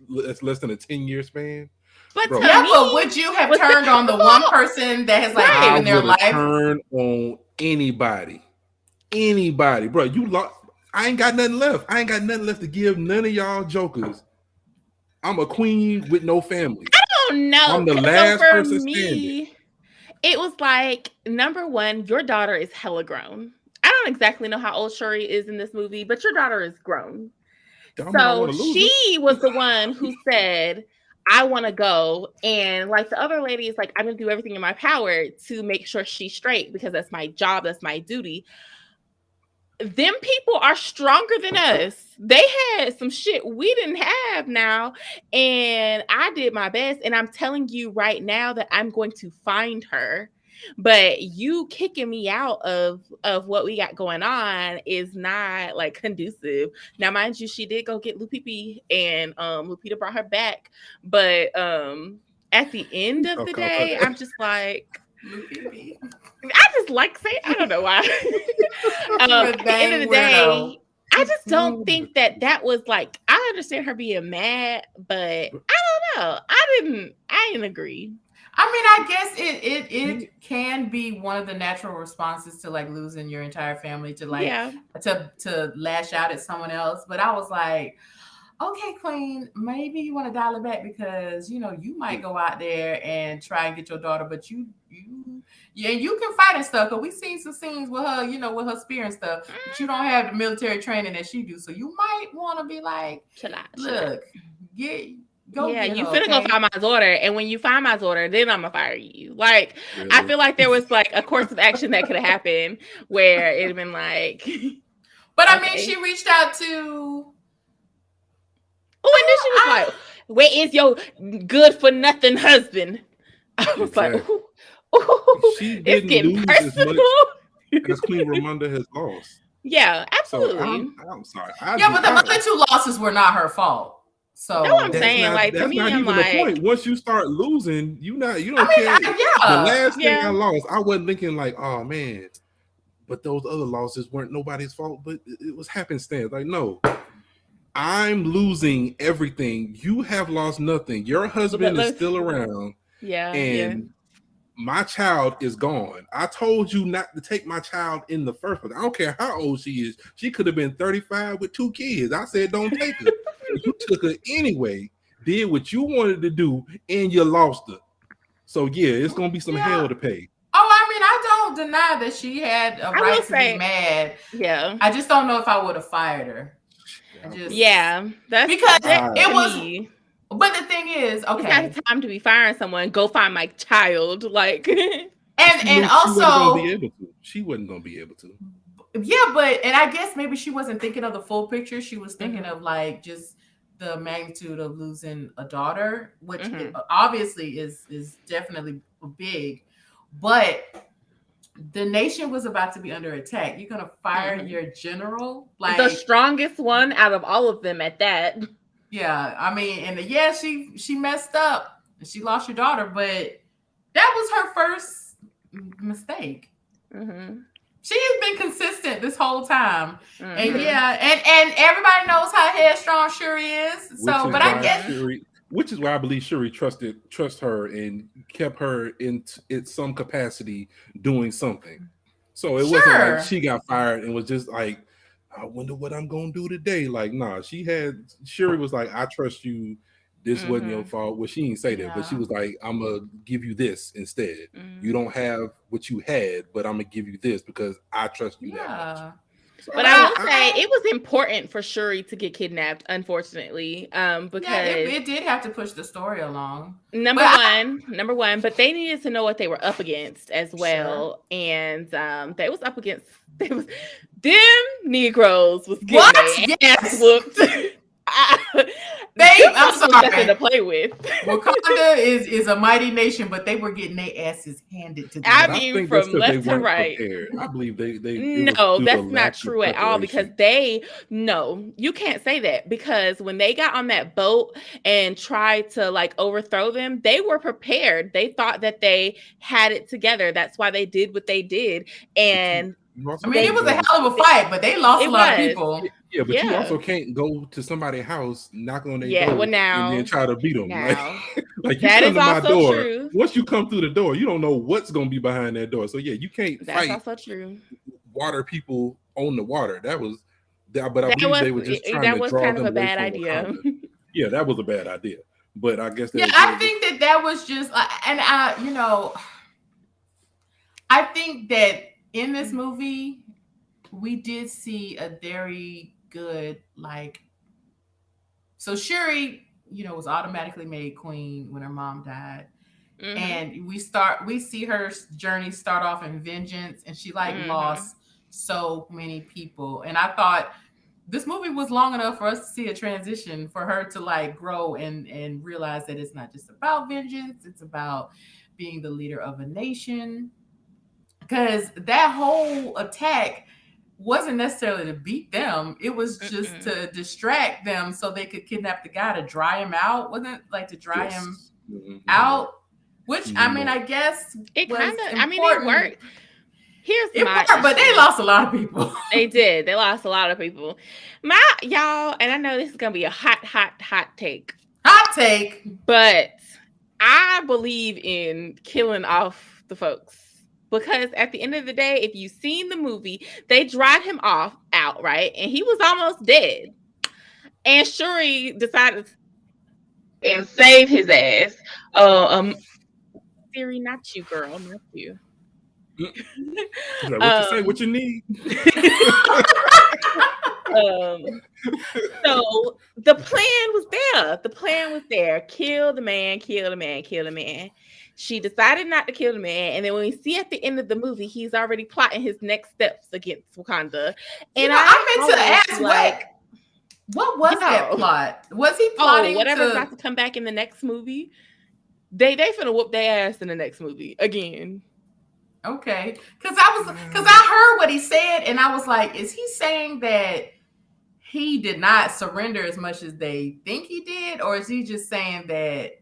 less than a 10-year span. But would you have turned on the one person that has like given their life? Turn on anybody, bro. You lost. I ain't got nothing left. I ain't got nothing left to give none of y'all jokers. I'm a queen with no family. I don't know. I'm the last person standing. It was like, number one, your daughter is hella grown. I don't exactly know how old Shuri is in this movie, but your daughter is grown. So she was the one who said, I want to go. And like the other lady is like, I'm going to do everything in my power to make sure she's straight because that's my job. That's my duty. Them people are stronger than us. They had some shit we didn't have now. And I did my best. And I'm telling you right now that I'm going to find her. But you kicking me out of what we got going on is not like conducive. Now, mind you, she did go get Lupita and Lupita brought her back. But at the end of the day, I'm just like, I just like saying, I don't know why. At the end of the day, I just don't think that was like, I understand her being mad, but I don't know. I didn't agree. I mean, I guess it can be one of the natural responses to like losing your entire family to like to lash out at someone else. But I was like, okay, Queen, maybe you want to dial it back because you might go out there and try and get your daughter, but you can fight and stuff. Because we've seen some scenes with her, with her spear and stuff. But you don't have the military training that she do, so you might want to be like, look, go. You finna go find my daughter, and when you find my daughter, then I'm gonna fire you. Like, really? I feel like there was like a course of action that could have happened where it'd have been like. But I mean, she reached out to. Oh, and then she was like, "Where is your good for nothing husband?" I was like, ooh, "It's getting personal." As Queen Ramonda has lost. Yeah, absolutely. So I'm sorry. But the other two losses were not her fault. So that's what I'm saying. Like, that's to me, not I'm even like, the point. Once you start losing, you don't care. The last thing I lost, I wasn't thinking like, oh man, but those other losses weren't nobody's fault, but it was happenstance. Like, no, I'm losing everything. You have lost nothing. Your husband is still around. And my child is gone. I told you not to take my child in the first place. I don't care how old she is. She could have been 35 with 2 kids. I said, don't take her. You took her anyway, did what you wanted to do, and you lost her. So yeah, it's gonna be some hell to pay. Oh, I mean, I don't deny that she had a right to be mad. Yeah. I just don't know if I would have fired her. That's because it was. But the thing is, okay, it's not time to be firing someone. Go find my child, like. and also, she wasn't gonna be able to. Yeah, and I guess maybe she wasn't thinking of the full picture. She was thinking of like just the magnitude of losing a daughter, which obviously is definitely big. But the nation was about to be under attack. You're gonna fire your general, like the strongest one out of all of them at that. Yeah, I mean, and she messed up and she lost your daughter, but that was her first mistake. She has been consistent this whole time, and and everybody knows how headstrong Shuri is. So, but I guess which is why I believe Shuri trust her and kept her in some capacity doing something. So it wasn't like she got fired and was just like, I wonder what I'm gonna do today. Like, nah, Shuri was like, I trust you, This wasn't your fault. Well, she didn't say that, but she Yeah. was like, I'm gonna give you this instead. You Mhm. don't have what you had, but I'm gonna give you this because I trust you that much. Yeah. So But But I will I, say it was important for Shuri to get kidnapped, unfortunately, yeah, because it did have to push the story along. number But I, one, but they needed to know what they were up against as sure. well, and they was up against they was them Negroes was getting What? their ass Yes. whooped. Babe, I'm Was nothing to sorry. play with. Wakanda is a mighty nation, but they were getting their asses handed to I But them. I mean, think that's from because they left to weren't right. prepared. I believe they it was No, due to that's not lack of true at all because preparation. you can't say that because when they got on that boat and tried to like overthrow them, they were prepared. They thought that they had it together. That's why they did what they did. But you And you also I mean, it can't was a go to hell of a fight, but they lost a it lot of was. people. yeah, but you Yeah. also can't go to somebody's house, knock on their Yeah. Well, door, and then now, try to beat them. now Like you that come is to my also door. true. Once you come through the door, you don't know what's gonna be behind that door. So yeah, you can't That's fight also true. water people on the water. That was that, but I That believe was they were just trying that to was draw kind of them a away bad from idea. Wakanda. Yeah, that was a bad idea. But I guess Yeah, they're I doing it. think that was just, and you know, I think that in this movie we did see a very good like. So Shuri, was automatically made queen when her mom died. Mhm. And we see her journey start off in vengeance, and she like Mhm. lost so many people. And I thought this movie was long enough for us to see a transition for her to like grow and realize that it's not just about vengeance, it's about being the leader of a nation. Because that whole attack wasn't necessarily to beat them, it was just Mm-mm. to distract them so they could kidnap the guy to dry him out. Wasn't it like to dry him Yes. Mhm. out? Which I mean, Namor. I guess It was kind of, I mean, it important. worked. Here's It my worked, but they issue. lost a lot of people. They did. They lost a lot of people. Y'all, and I know this is gonna be a hot take, Hot take. but I believe in killing off the folks because at the end of the day, if you've seen the movie, they dried him off out right, and he was almost dead. And Shuri decided and save his ass. Siri, not you, girl, not you. She's like, what you say? What you need? So the plan was there. The plan was there. Kill the man, kill the man, kill the man. She decided not to kill the man. And then when we see at the end of the movie, he's already plotting his next steps against Wakanda. And I meant to always ask like, what was that yo. plot? Was he plotting whatever's to about to come back in the next movie? They finna whoop their ass in the next movie again. Okay, because I heard what he said, and I was like, is he saying that he did not surrender as much as they think he did, or is he just saying that,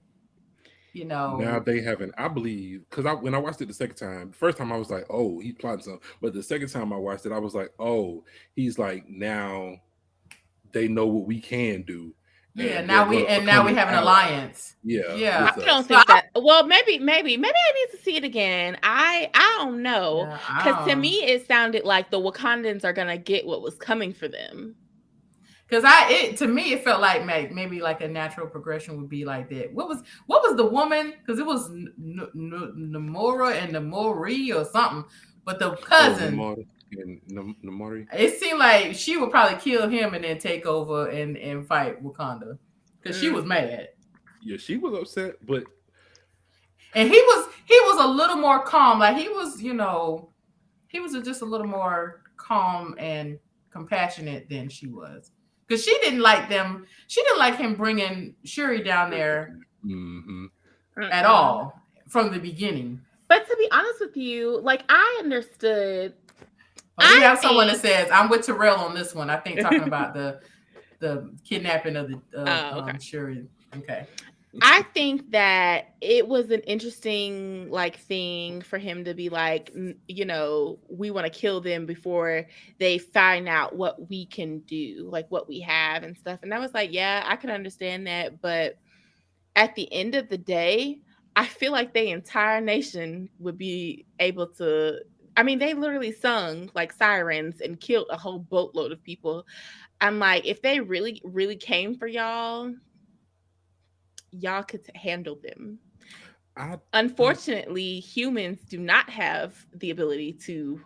Now they haven't, I believe, because when I watched it the second time, the first time I was like, oh, he's plotting something. But the second time I watched it, I was like, oh, he's like, now they know what we can do. Yeah, now we have an alliance. Yeah. I don't think that. Well, maybe I need to see it again. I don't know, because to me it sounded like the Wakandans are gonna get what was coming for them. Because to me it felt like maybe like a natural progression would be like that. What was the woman? Because it was Namora and Namori or something, but the cousin. Namori. It seemed like she would probably kill him and then take over and fight Wakanda because she was mad. Yeah, she was upset, but and he was a little more calm. Like he was just a little more calm and compassionate than she was, because she didn't like them. She didn't like him bringing Shuri down there at all from the beginning. But to be honest with you, like I understood. We have someone that says I'm with Terrell on this one. I think talking about the kidnapping of the Shuri. Okay. I think that it was an interesting thing for him to be like, we want to kill them before they find out what we can do, like what we have and stuff. And I was like, yeah, I can understand that. But at the end of the day, I feel like the entire nation would be able to. I mean, they literally sung like sirens and killed a whole boatload of people. I'm like, if they really, really came for y'all, y'all could handle them. I Unfortunately, humans do not have the ability to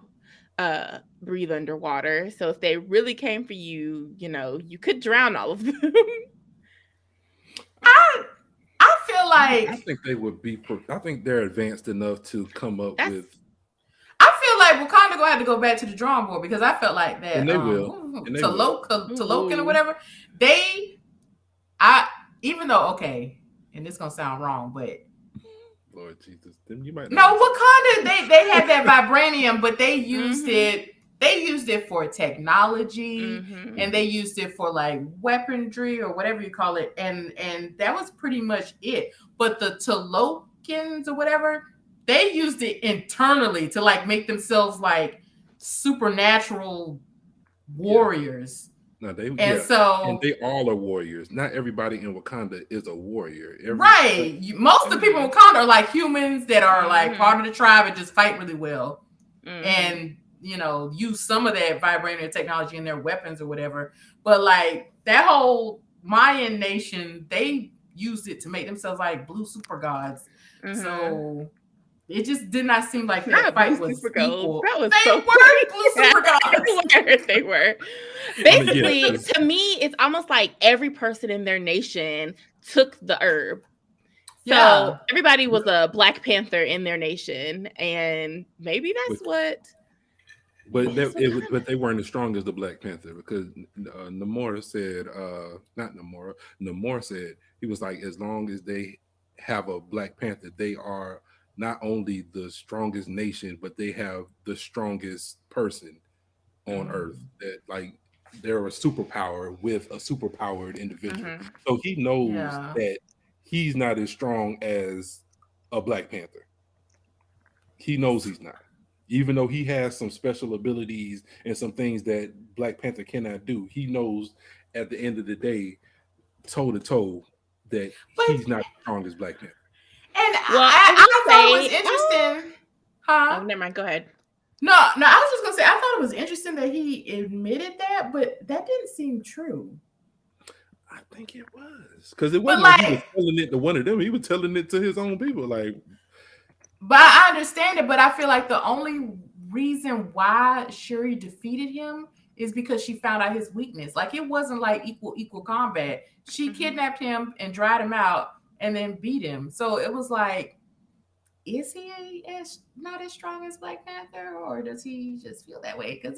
breathe underwater. So if they really came for you, you could drown all of them. I feel I like think they would be. I think they're advanced enough to come up That's with, I feel like Wakanda gonna have to go back to the drawing board because I felt like that. and they will, and they will. Talokan or Ooh. whatever. Even though and this gonna sound wrong, but Lord Jesus, then you might no, not. Wakanda they had that vibranium, but they used Mhm. it. They used it for technology, Mhm. and they used it for like weaponry or whatever you call it, and that was pretty much it. But the Talokans or whatever, they used it internally to like make themselves like supernatural warriors. No, And so, and they all are warriors. Not everybody in Wakanda is a warrior. most of the people in Wakanda are like humans that are like part of the tribe and just fight really well, and use some of that vibranium technology in their weapons or whatever. But like that whole Mayan nation, they used it to make themselves like blue super gods. So it just did not seem like that fight was equal. That was They so were blue super gods. They were. I mean, Basically, to me, it's almost like every person in their nation took the herb. So everybody was a Black Panther in their nation, and maybe that's what. But but they weren't as strong as the Black Panther because Namor said, not Namor. Namor said he was like, as long as they have a Black Panther, they are not only the strongest nation, but they have the strongest person on Earth. That like they're a superpower with a superpowered individual. So he knows that he's not as strong as a Black Panther. He knows he's not. Even though he has some special abilities and some things that Black Panther cannot do, he knows at the end of the day, toe to toe, that he's not as strong as Black Panther. And I thought it was interesting. Oh, never mind. Go ahead. No, I was just gonna say I thought it was interesting that he admitted that, but that didn't seem true. I think it was because it wasn't like he was telling it to one of them; he was telling it to his own people. Like, but I understand it, but I feel like the only reason why Shuri defeated him is because she found out his weakness. Like it wasn't like equal combat. She kidnapped him and dried him out and then beat him. So it was like, is he not as strong as Black Panther, or does he just feel that way? Because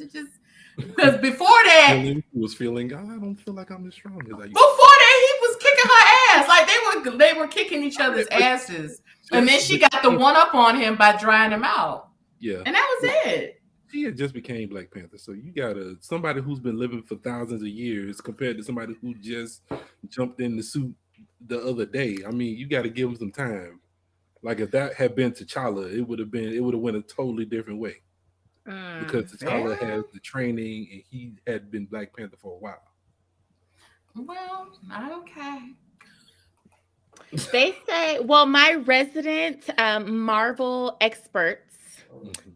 before that, he was feeling, I don't feel like I'm as strong as I used. Before that, he was kicking her ass. Like they were kicking each other's asses, and then she got the one up on him by drying him out. Yeah, and that was it. She had just became Black Panther, so you got somebody who's been living for thousands of years compared to somebody who just jumped in the suit the other day. I mean, you got to give him some time. Like if that had been T'Challa, it would have went a totally different way. Because T'Challa has the training and he had been Black Panther for a while. Well, okay. They say, my resident Marvel experts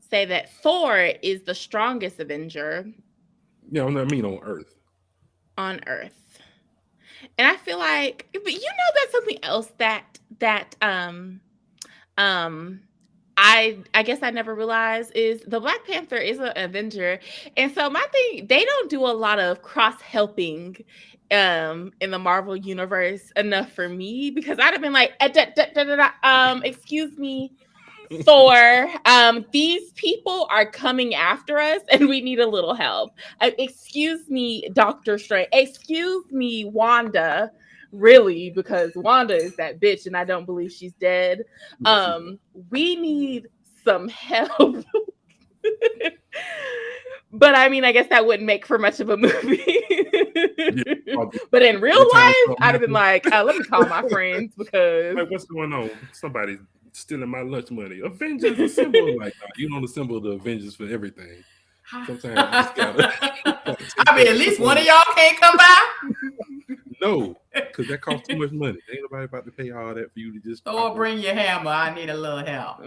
say that Thor is the strongest Avenger. Yeah, I mean on Earth. On Earth. And I feel like, but that's something else that I guess I never realized is the Black Panther is an Avenger. And so my thing, they don't do a lot of cross-helping in the Marvel universe enough for me, because I'd have been like, excuse me, Thor, these people are coming after us and we need a little help. Excuse me, Doctor Strange. Excuse me, Wanda. Really, because Wanda is that bitch and I don't believe she's dead. We need some help. But I mean, I guess that wouldn't make for much of a movie. But in real life, I'd have been like, let me call my friends because what's going on? Somebody's stealing my lunch money. Avengers assemble. Like, you don't assemble the Avengers for everything. Sometimes you just gotta I mean, at least one of y'all can't come by. No, because that costs too much money. Ain't nobody about to pay all that for you to just. Or bring your hammer. I need a little help.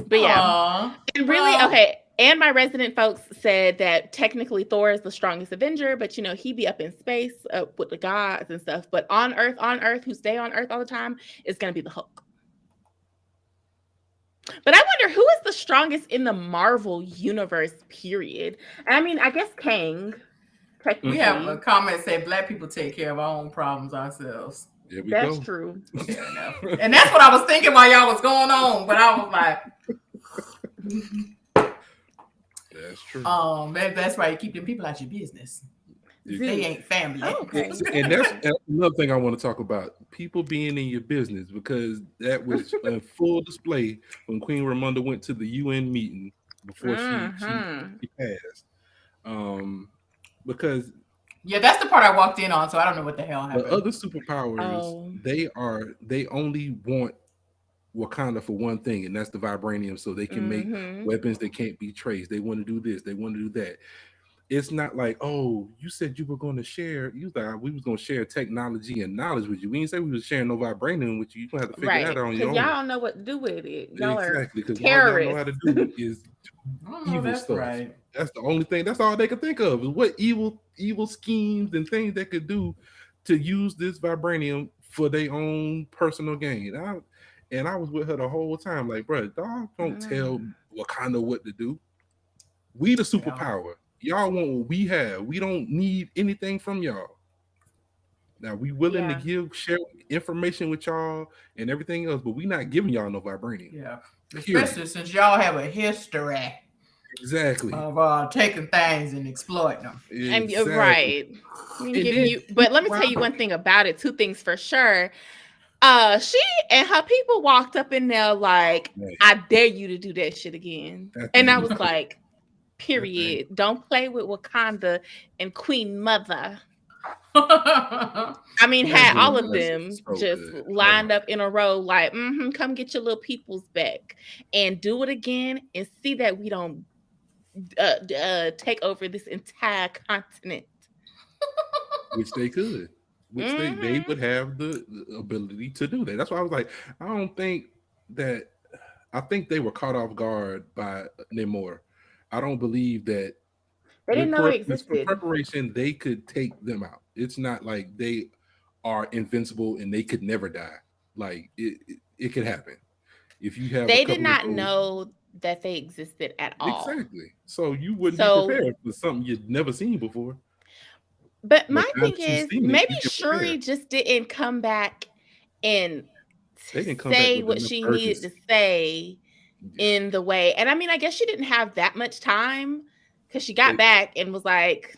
But yeah, and really, okay. And my resident folks said that technically Thor is the strongest Avenger, but he be up in space with the gods and stuff. But on Earth, who stay on Earth all the time, is going to be the Hulk. But I wonder who is the strongest in the Marvel universe, period. I mean, I guess Kang. We have a comment say Black people take care of our own problems ourselves. That's true. Fair enough. And that's what I was thinking while y'all was going on, but I was like, that's true. That's why you keep them people out your business. They ain't family. Okay. And that's another thing I want to talk about. People being in your business, because that was a full display when Queen Ramonda went to the UN meeting before she passed. Because that's the part I walked in on, so I don't know what the hell happened. The other superpowers, they only want Wakanda for one thing, and that's the vibranium, so they can make weapons that can't be traced. They want to do this, they want to do that. It's not like, oh, you said you were going to share. You thought we was going to share technology and knowledge with you. We didn't say we was sharing no vibranium with you. You're going to have to figure that out on your own. Y'all don't know what to do with it. Y'all exactly, because all y'all know how to do it is evil stuff. Right. That's the only thing. That's all they could think of is what evil schemes and things they could do to use this vibranium for their own personal gain. I was with her the whole time, like, bro, dog, don't tell Wakanda what to do. We the superpower. Y'all want what we have. We don't need anything from y'all. Now we willing to share information with y'all and everything else, but we not giving y'all no vibranium. Yeah, especially since y'all have a history. Exactly. Of taking things and exploiting them. Exactly. And right. But let me tell you one thing about it. Two things for sure. She and her people walked up in there like, I dare you to do that shit again. And I was like, period. Don't play with Wakanda and Queen Mother. I mean, had all of them just lined up in a row, like, come get your little peoples back and do it again and see that we don't take over this entire continent. Which they could. Which they would have the ability to do that. That's why I was like, I think they were caught off guard by Namor. I don't believe that they didn't know it existed. Preparation, they could take them out. It's not like they are invincible and they could never die. Like it could happen. If you have, they did not know that they existed at all. Exactly. So you wouldn't be prepared for something you'd never seen before. But my thing is, maybe Shuri just didn't come back and say what she needed to say in the way. And I mean, I guess she didn't have that much time because she got back and was like,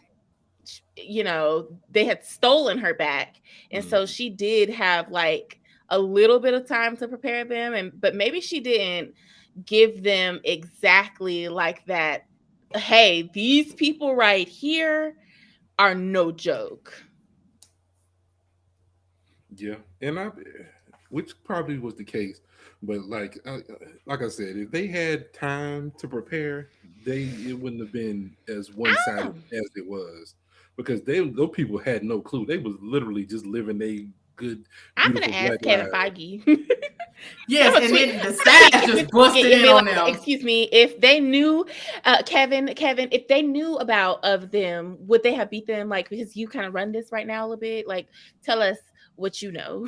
they had stolen her back. And so she did have like a little bit of time to prepare them. But maybe she didn't give them exactly like that. Hey, these people right here are no joke. Yeah. And which probably was the case. But like I said, if they had time to prepare, it wouldn't have been as one-sided as it was, because those people had no clue. They was literally just living a good. I'm gonna ask Kevin Feige. Yes, and then the stats just busted in on them. Excuse me, if they knew, Kevin, if they knew of them, would they have beat them? Like, because you kind of run this right now a little bit. Like, tell us what you know.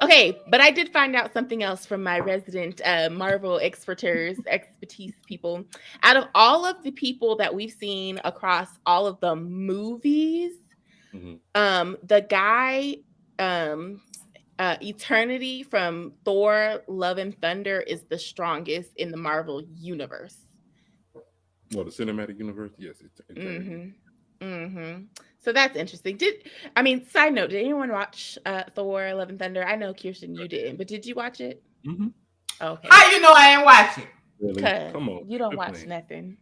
Okay, but I did find out something else from my resident Marvel expertise people. Out of all of the people that we've seen across all of the movies, the guy, Eternity from Thor: Love and Thunder is the strongest in the Marvel universe. Well, the cinematic universe, yes. So that's interesting. Side note, did anyone watch Thor: Love and Thunder? I know, Kirsten, you didn't, but did you watch it? Okay. How you know I ain't watch it? Really? Come on. You don't watch nothing.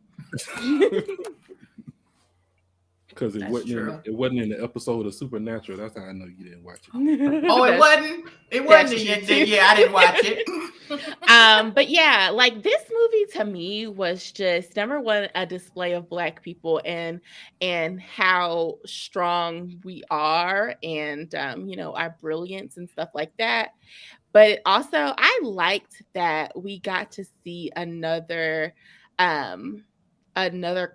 Because That's true. it wasn't in the episode of Supernatural. That's how I know you didn't watch it. Oh, it wasn't. It wasn't. Yeah, I didn't watch it. But yeah, like this movie to me was just number one, a display of Black people and how strong we are, and our brilliance and stuff like that. But also, I liked that we got to see another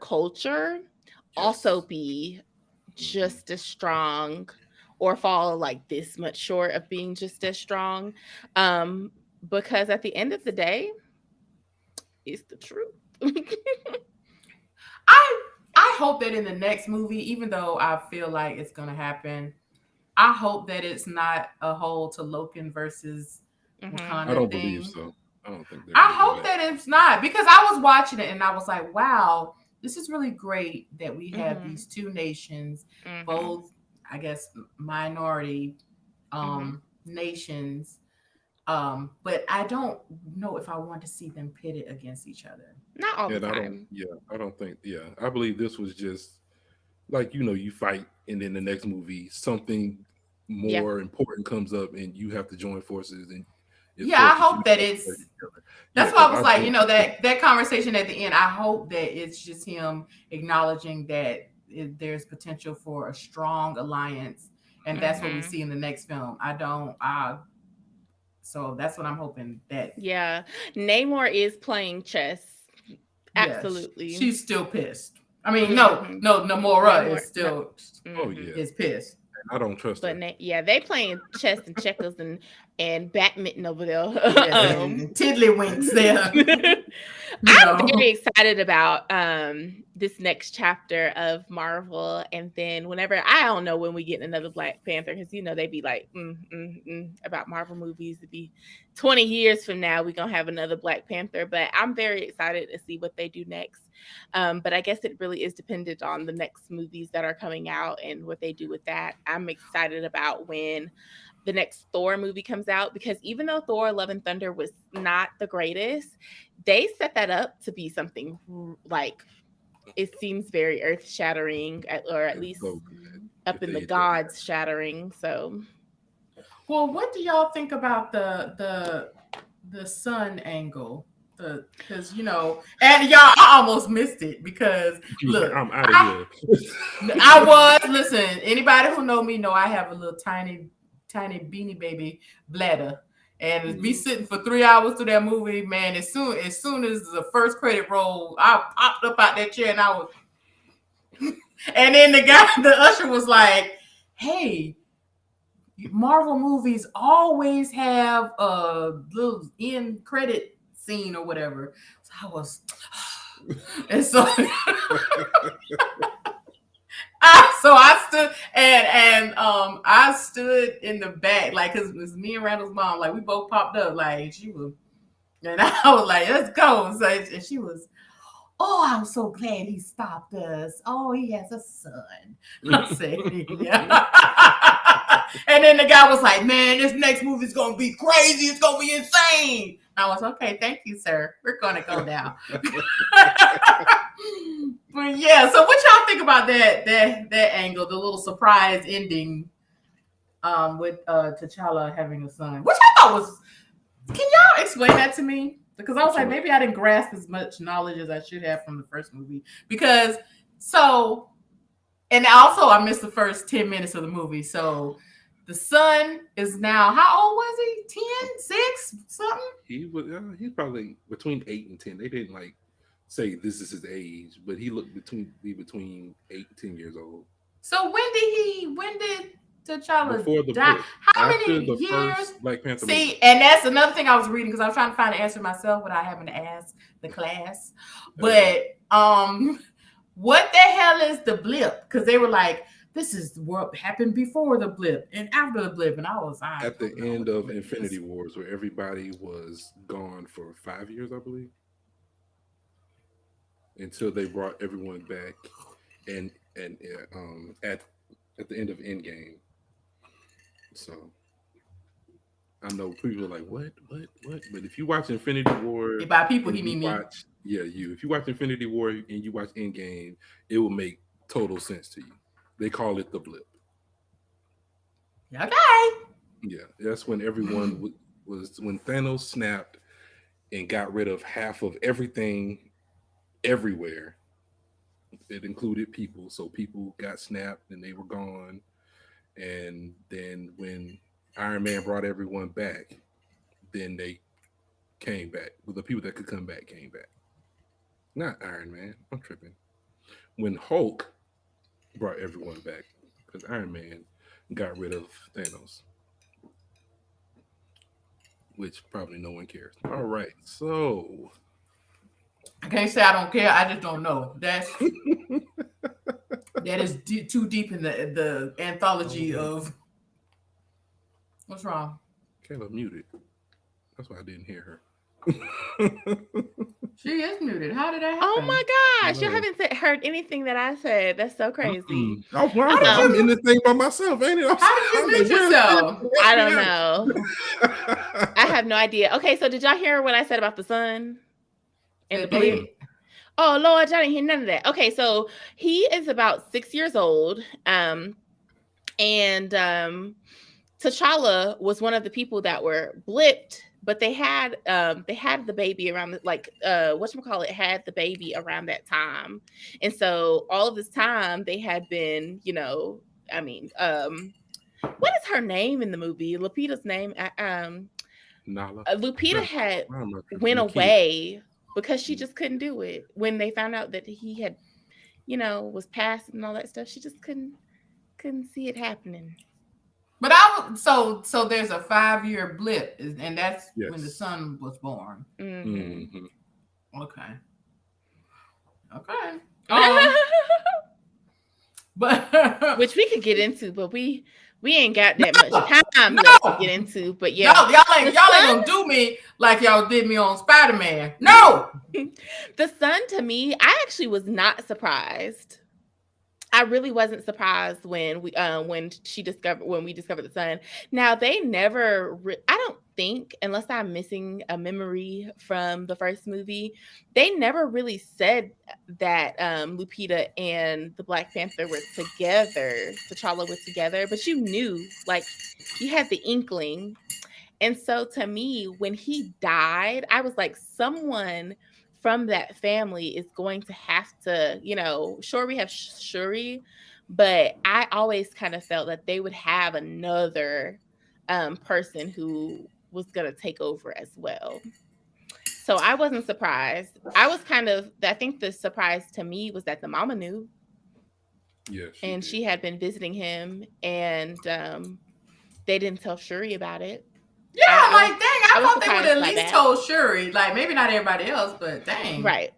culture also be just as strong or fall like this much short of being just as strong. Because at the end of the day, it's the truth. I hope that in the next movie, even though I feel like it's gonna happen, I hope that it's not a whole to Loken versus Wakanda I don't thing. believe so. I don't think I hope that it's not, because I was watching it and I was like, wow, this is really great that we have these two nations, both, I guess, minority nations. But I don't know if I want to see them pitted against each other. Not all the time. I don't think. Yeah, I believe this was just like you fight, and then the next movie something more important comes up, and you have to join forces. And I hope that it's. That's why I was like, that conversation at the end. I hope that it's just him acknowledging that there's potential for a strong alliance, and that's what we see in the next film. So that's what I'm hoping that. Yeah, Namor is playing chess. Absolutely, she's still pissed. I mean, Namora is still. Is pissed. I don't trust her. But they playing chess and checkers and badminton over there. Tiddlywinks there. I'm very excited about this next chapter of Marvel, and then I don't know when we get another Black Panther, because they be like about Marvel movies. It'd be 20 years from now we're gonna have another Black Panther, but I'm very excited to see what they do next. But I guess it really is dependent on the next movies that are coming out and what they do with that. I'm excited about when the next Thor movie comes out, because even though Thor: Love and Thunder was not the greatest, they set that up to be something like, it seems very earth shattering, or at least up in the gods shattering. So, well, what do y'all think about the sun angle? Because and y'all, I almost missed it, because look, I'm out of here. Listen, anybody who know me know I have a little tiny beanie baby bladder, and me sitting for 3 hours through that movie, man. As soon as the first credit roll, I popped up out that chair and I was, and then the usher was like, "Hey, Marvel movies always have a little end credit scene or whatever." So I was, and so I stood and I stood in the back, like, because it was me and Randall's mom, like we both popped up, like she was, and I was like, "Let's go." So, and she was, "Oh, I'm so glad he stopped us. Oh, he has a son." I said, "Yeah." And then the guy was like, "Man, this next movie's gonna be crazy. It's gonna be insane." I was, "Okay, thank you, sir. We're gonna go now." But yeah, so what y'all think about that angle, the little surprise ending, with T'Challa having a son, which I thought was. Can y'all explain that to me? Because I was like, maybe I didn't grasp as much knowledge as I should have from the first movie. Because and also I missed the first 10 minutes of the movie. So the son is now, how old was he? 10, 6, something? He's probably between 8 and 10. They didn't say this is his age, but he looked between 8 and 10 years old. So when did T'Challa before the die? book, how many years? First Black Panther See, movie. And that's another thing I was reading, because I was trying to find the answer myself without having to ask the class. But what the hell is the blip? Because they were like, this is what happened before the blip and after the blip, and I was at the end of Infinity Wars, where everybody was gone for 5 years, I believe, until they brought everyone back, and at the end of Endgame. So I know people are like, what? But if you watch Infinity War, by people he mean me. If you watch Infinity War and you watch Endgame, it will make total sense to you. They call it the blip. Okay. Yeah, that's when everyone was when Thanos snapped and got rid of half of everything everywhere. It included people, so people got snapped and they were gone. And then when Iron Man brought everyone back, then they came back. Well, the people that could come back came back. Not Iron Man. I'm tripping. When Hulk brought everyone back, because Iron Man got rid of Thanos, which probably no one cares. All right, so I can't say I don't care. I just don't know. That is too deep in the anthology of. What's wrong? Kayla muted. That's why I didn't hear her. She is muted. How did that happen? Oh my gosh, you haven't heard anything that I said. That's so crazy. I'm in this thing by myself, ain't it? How did you mute yourself? I don't know. I have no idea. Okay, so did y'all hear what I said about the son and the blip? Oh Lord, y'all didn't hear none of that. Okay, so he is about 6 years old, and T'Challa was one of the people that were blipped, but they had the baby around whatchamacallit had the baby around that time. And so all of this time they had been, what is her name in the movie? Lupita's name, Nala. Lupita had went away because she just couldn't do it. When they found out that he had, was passed and all that stuff, she just couldn't see it happening. But so there's a 5-year blip, and that's when the son was born. Mm-hmm. Okay. But which we could get into, but we ain't got that much time left to get into. But yeah, y'all ain't gonna do me like y'all did me on Spider-Man. No. The son, to me, I actually was not surprised. I really wasn't surprised when we discovered the son. Now they never, I don't think, unless I'm missing a memory from the first movie, they never really said that Lupita and the Black Panther were together. T'Challa was together, but you knew, like, you had the inkling. And so to me, when he died, I was like, someone from that family is going to have to, sure, we have Shuri, but I always kind of felt that they would have another person who was going to take over as well. So I wasn't surprised. I think the surprise to me was that the mama knew. Yeah. She had been visiting him, and they didn't tell Shuri about it. Yeah, dang, I thought they would at least told Shuri. Like, maybe not everybody else, but dang. Right.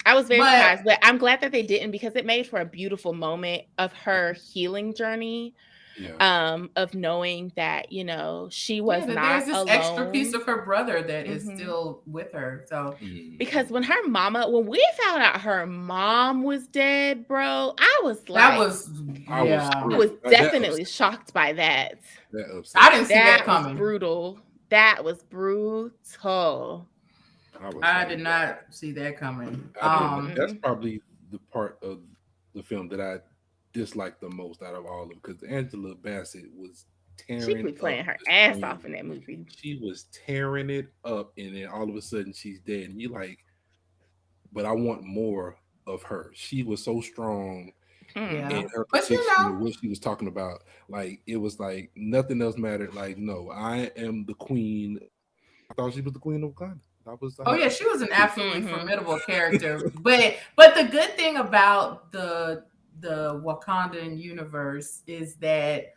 I was very surprised, but I'm glad that they didn't, because it made for a beautiful moment of her healing journey. Yeah. Of knowing that, she was not there's this alone. Extra piece of her brother that is still with her. So because when we found out her mom was dead, bro, I was like, I was definitely shocked by that. I didn't see that coming. Brutal. That was brutal. I did not see that coming. That's probably the part of the film that I disliked the most out of all of them, because Angela Bassett was tearing. She was playing her ass off in that movie. She was tearing it up, and then all of a sudden she's dead, and you're like, but I want more of her. She was so strong. And her position, what she was talking about, like, it was like nothing else mattered. Like, no, I am the queen. I thought she was the queen of Wakanda. She was an absolutely formidable character. But the good thing about the Wakandan universe is that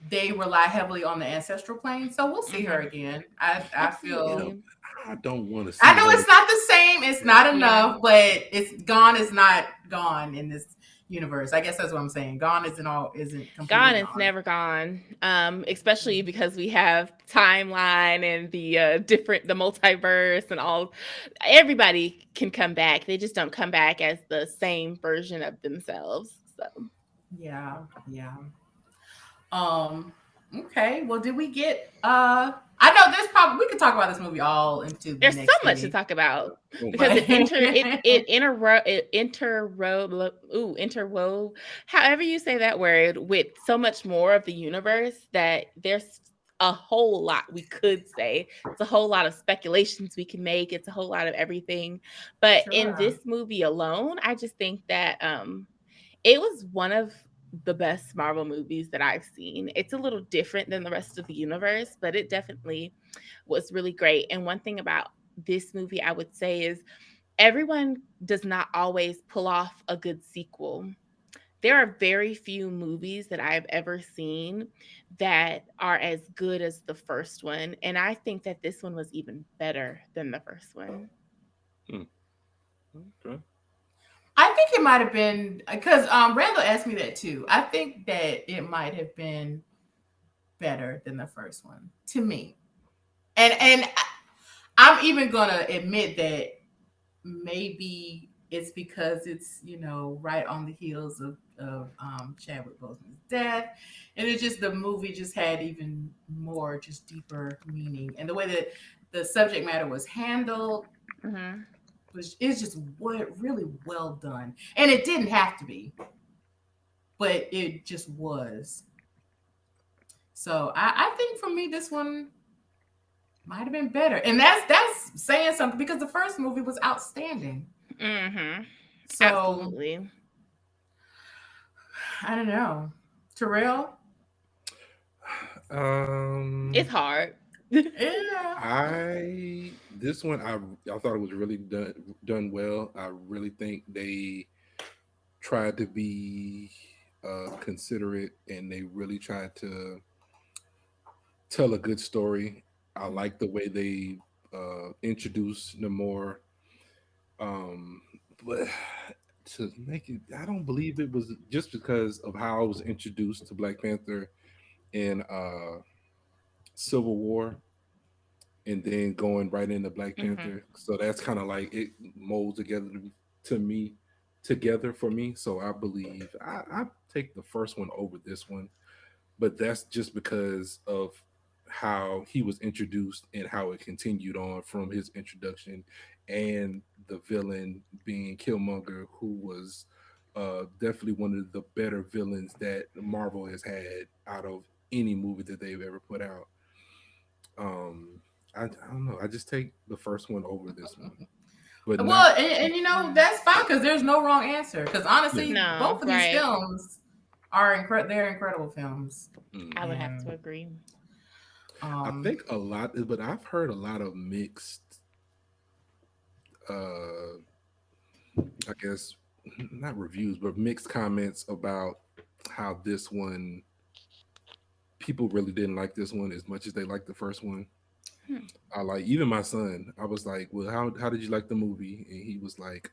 they rely heavily on the ancestral plane. So we'll see her again. I feel. I don't want to see. I know it's not the same. It's not enough, but it's gone. Is not gone in this universe. I guess that's what I'm saying. Gone isn't gone. It's never gone. Especially because we have timeline and the multiverse and all. Everybody can come back. They just don't come back as the same version of themselves. So yeah. Okay. Well, did we get? I I know there's probably we could talk about this movie all into the There's so next much to day. talk about Oh, because my. interwove, however you say that word, with so much more of the universe that there's a whole lot we could say. It's a whole lot of speculations we can make. It's a whole lot of everything. But in Sure. this movie alone, I just think that it was one of the best Marvel movies that I've seen. It's a little different than the rest of the universe, but it definitely was really great. And one thing about this movie I would say is everyone does not always pull off a good sequel. There are very few movies that I've ever seen that are as good as the first one. And I think that this one was even better than the first one. Okay. I think it might have been because Randall asked me that too. I think that it might have been better than the first one to me, and I'm even gonna admit that maybe it's because it's right on the heels of Chadwick Boseman's death, and it's just the movie just had even more just deeper meaning, and the way that the subject matter was handled. Mm-hmm. It's just really well done, and it didn't have to be, but it just was. So I think for me this one might have been better, and that's saying something because the first movie was outstanding. Mm-hmm. So Absolutely. I don't know, Terrell. It's hard. Yeah. This one I thought it was really done well. I really think they tried to be considerate, and they really tried to tell a good story. I like the way they introduced Namor, but to make it, I don't believe it was just because of how I was introduced to Black Panther in Civil War, and then going right into Black Mm-hmm. Panther. So that's kind of like it molds together to me, together for me. So I believe I take the first one over this one, but that's just because of how he was introduced and how it continued on from his introduction, and the villain being Killmonger, who was definitely one of the better villains that Marvel has had out of any movie that they've ever put out. I don't know. I just take the first one over this one, but Well, not. and that's fine because there's no wrong answer. Because honestly, No, both of these right. films are they're incredible films. I would have to agree. I think a lot, but I've heard a lot of mixed. I guess not reviews, but mixed comments about how this one. People really didn't like this one as much as they liked the first one. I like even my son. I was like, "Well, how did you like the movie?" And he was like,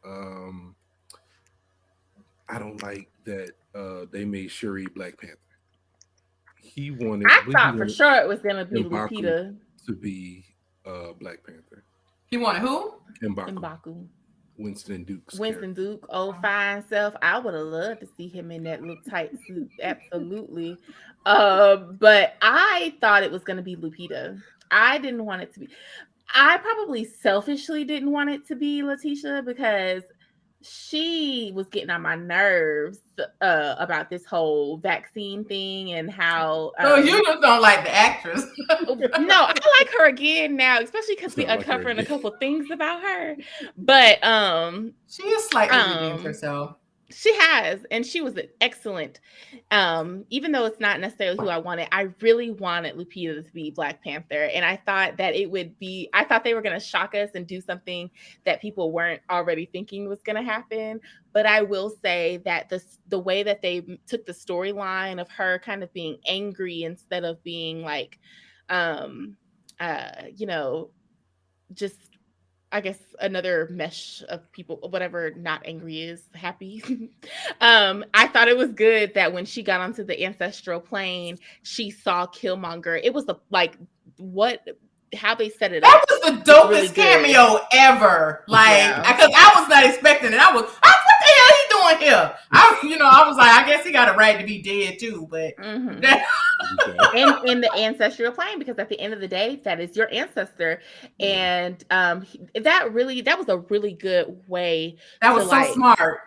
"I don't like that they made Shuri Black Panther." He wanted. I He thought for wanted sure it was gonna be M'Baku Lupita to be Black Panther. He wanted who? M'Baku. Winston Duke's Winston character. Duke, old fine self. I would have loved to see him in that little tight suit. Absolutely. But I thought it was gonna be Lupita. I didn't want it to be. I probably selfishly didn't want it to be Letitia because she was getting on my nerves about this whole vaccine thing and how. So you just don't like the actress. No, I like her again now, especially because we Not like her uncovering a again. couple things about her. But She is slightly redeemed herself. she has, and she was excellent. Even though it's not necessarily who I wanted, I really wanted Lupita to be Black Panther, and I thought that it would be. I thought they were going to shock us and do something that people weren't already thinking was going to happen. But I will say that the way that they took the storyline of her kind of being angry instead of being like, just. I guess another mesh of people, whatever not angry is, happy. I thought it was good that when she got onto the ancestral plane, she saw Killmonger. It was how they set it up. That was the dopest really cameo ever. Like, because I was not expecting it. What the hell he doing here? I was like, I guess he got a right to be dead too, but in the ancestral plane, because at the end of the day, that is your ancestor. And that was a really good way That to was so smart.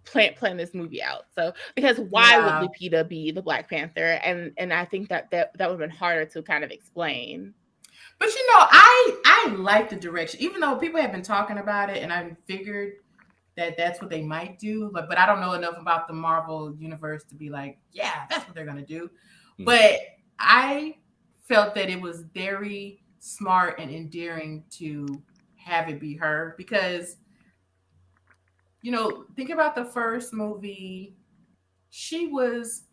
plan this movie out. So because why would Lupita be the Black Panther? And I think that would have been harder to kind of explain. But I like the direction, even though people have been talking about it, and I figured that that's what they might do. But I don't know enough about the Marvel universe to be like, yeah, that's what they're gonna do. But I felt that it was very smart and endearing to have it be her, because think about the first movie. She was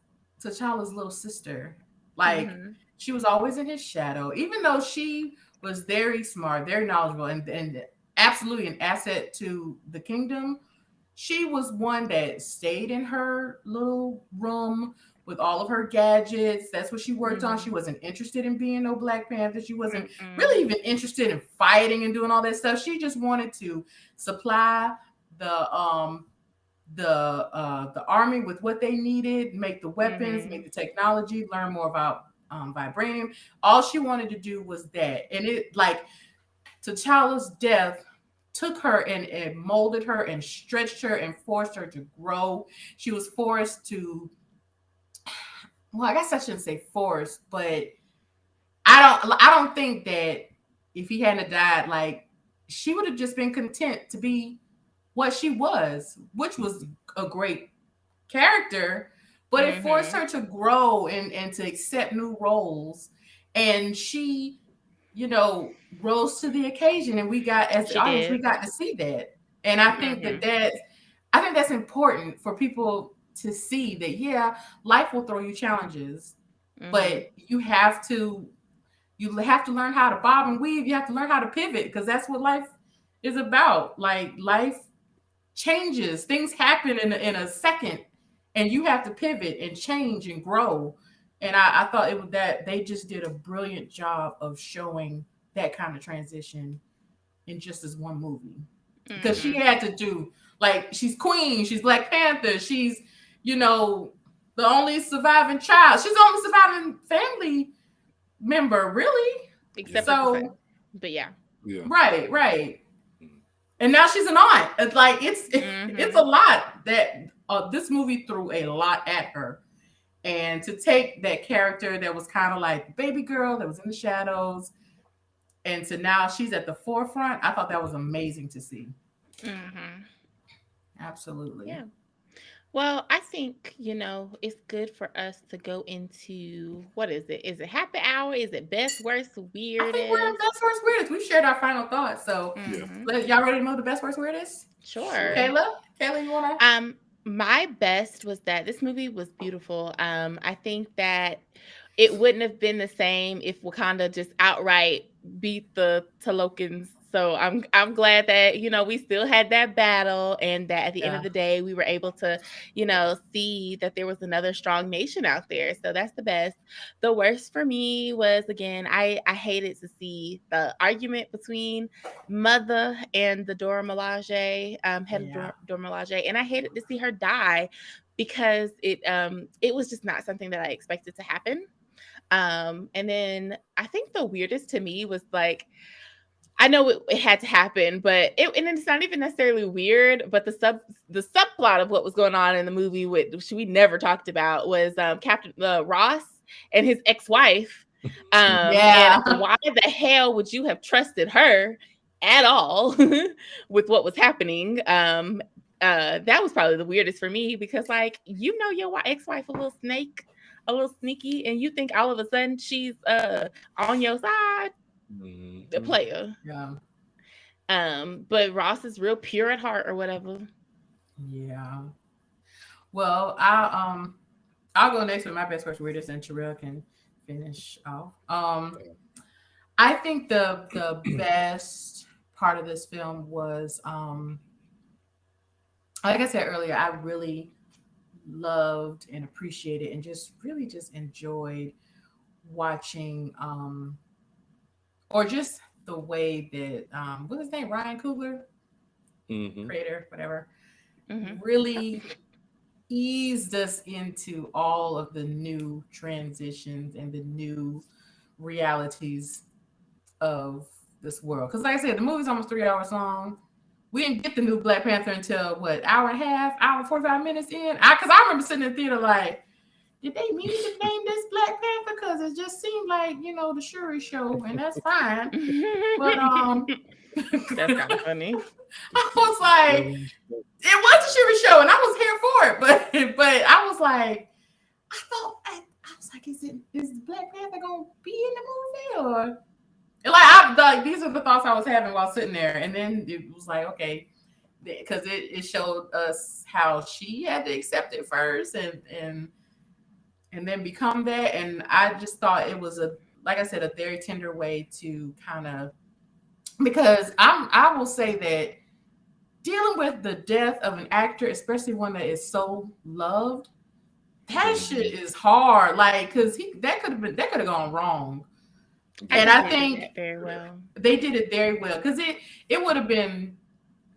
T'Challa's little sister. Like, she was always in his shadow, even though she was very smart, very knowledgeable, and absolutely an asset to the kingdom. She was one that stayed in her little room with all of her gadgets. That's what she worked on. She wasn't interested in being no Black Panther. She wasn't really even interested in fighting and doing all that stuff. She just wanted to supply the army with what they needed, make the weapons, make the technology, learn more about vibranium. All she wanted to do was that. And it, like, T'Challa's death took her and molded her and stretched her and forced her to grow. She was forced to, well, I guess I shouldn't say forced, but I don't think that if he hadn't died, like, she would have just been content to be what she was, which was a great character, but it forced her to grow and to accept new roles. And she, rose to the occasion, and we got, as the audience, we got to see that. And I think I think that's important for people to see that, yeah, life will throw you challenges, but you have to learn how to bob and weave. You have to learn how to pivot, because that's what life is about. Like, life changes, things happen in a second, and you have to pivot and change and grow. And I thought it was that they just did a brilliant job of showing that kind of transition in just this one movie, because she had to do, like, she's queen, she's Black Panther, she's the only surviving child, she's the only surviving family member, really, except so. But yeah, right. And now she's an aunt. It's like it's a lot that this movie threw a lot at her. And to take that character that was kind of like baby girl that was in the shadows, and to now she's at the forefront, I thought that was amazing to see. Absolutely. Yeah. Well, I think, it's good for us to go into, what is it? Is it happy hour? Is it best, worst, weirdest? I think we're in best, worst, weirdest. We've shared our final thoughts. So y'all ready to know the best, worst, weirdest? Sure. Kayla, you want to? My best was that this movie was beautiful. I think that it wouldn't have been the same if Wakanda just outright beat the Talokans. So I'm glad that, we still had that battle, and that at the end of the day, we were able to, see that there was another strong nation out there. So that's the best. The worst for me was, again, I hated to see the argument between Mother and the Dora Milaje, head of Dora Milaje, and I hated to see her die, because it was just not something that I expected to happen. And then I think the weirdest to me was, like, I know it had to happen, but it's not even necessarily weird. But the subplot of what was going on in the movie, which we never talked about, was Captain Ross and his ex-wife. And why the hell would you have trusted her at all with what was happening? That was probably the weirdest for me, because, like, your ex-wife a little snake, a little sneaky, and you think all of a sudden she's on your side. The player. Yeah. But Ross is real pure at heart, or whatever. Yeah. Well, I'll go next with my best, worst, weirdest, and Terrell can finish off. I think the best part of this film was, like I said earlier, I really loved and appreciated and just really just enjoyed watching, or just the way that what's his name, Ryan Coogler, creator, whatever, really eased us into all of the new transitions and the new realities of this world. Because, like I said, the movie's almost 3 hours long. We didn't get the new Black Panther until what, hour and a half, hour 45 minutes in. Because I remember sitting in the theater like, did they mean to name this Black Panther? Because it just seemed like, the Shuri show, and that's fine. But that's kind of funny. I was like, it was a Shuri show, and I was here for it. But I was like, I was like, is Black Panther gonna be in the movie or? Like these are the thoughts I was having while sitting there, and then it was like, okay, because it showed us how she had to accept it first, and then become that, and I just thought it was like I said, a very tender way to kind of, because I will say that dealing with the death of an actor, especially one that is so loved, that shit is hard. Like, because that could have gone wrong. And I think very well. They did it very well, because it would have been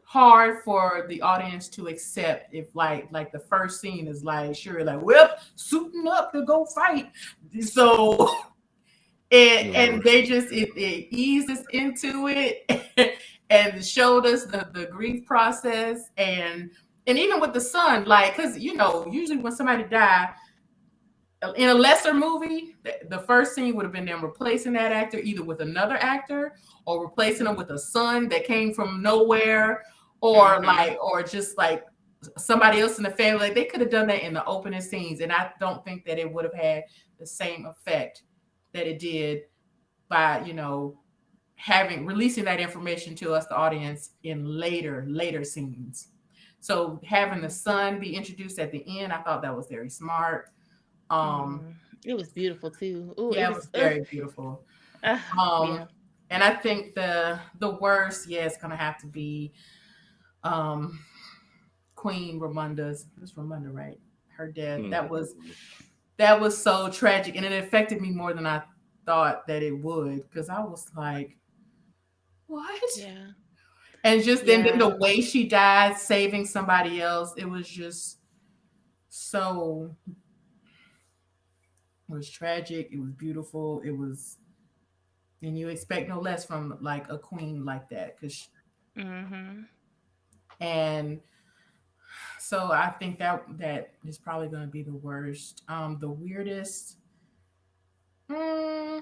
hard for the audience to accept if like the first scene is like, sure, like, well, suiting up to go fight. So and they just it eased us into it and showed us the grief process, and even with the son, like, because usually when somebody die in a lesser movie, the first scene would have been them replacing that actor either with another actor or replacing them with a son that came from nowhere, or or just like somebody else in the family. Like, they could have done that in the opening scenes, and I don't think that it would have had the same effect that it did by releasing that information to us, the audience, in later scenes. So having the son be introduced at the end, I thought that was very smart. It was beautiful too. Ooh, yeah, it was very beautiful. Yeah. And I think the worst, it's gonna have to be Queen Ramonda's. It was Ramonda, right? Her death. That was so tragic, and it affected me more than I thought that it would, because I was like, what? Yeah. And just then the way she died, saving somebody else, it was just so. It was tragic. It was beautiful. It was, and you expect no less from like a queen like that, because. And so I think that is probably going to be the worst. The weirdest. I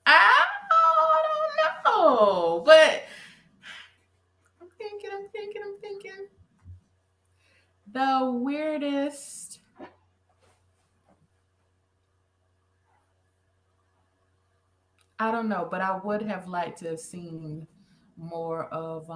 don't know, but I'm thinking. The weirdest. I don't know, but I would have liked to have seen more of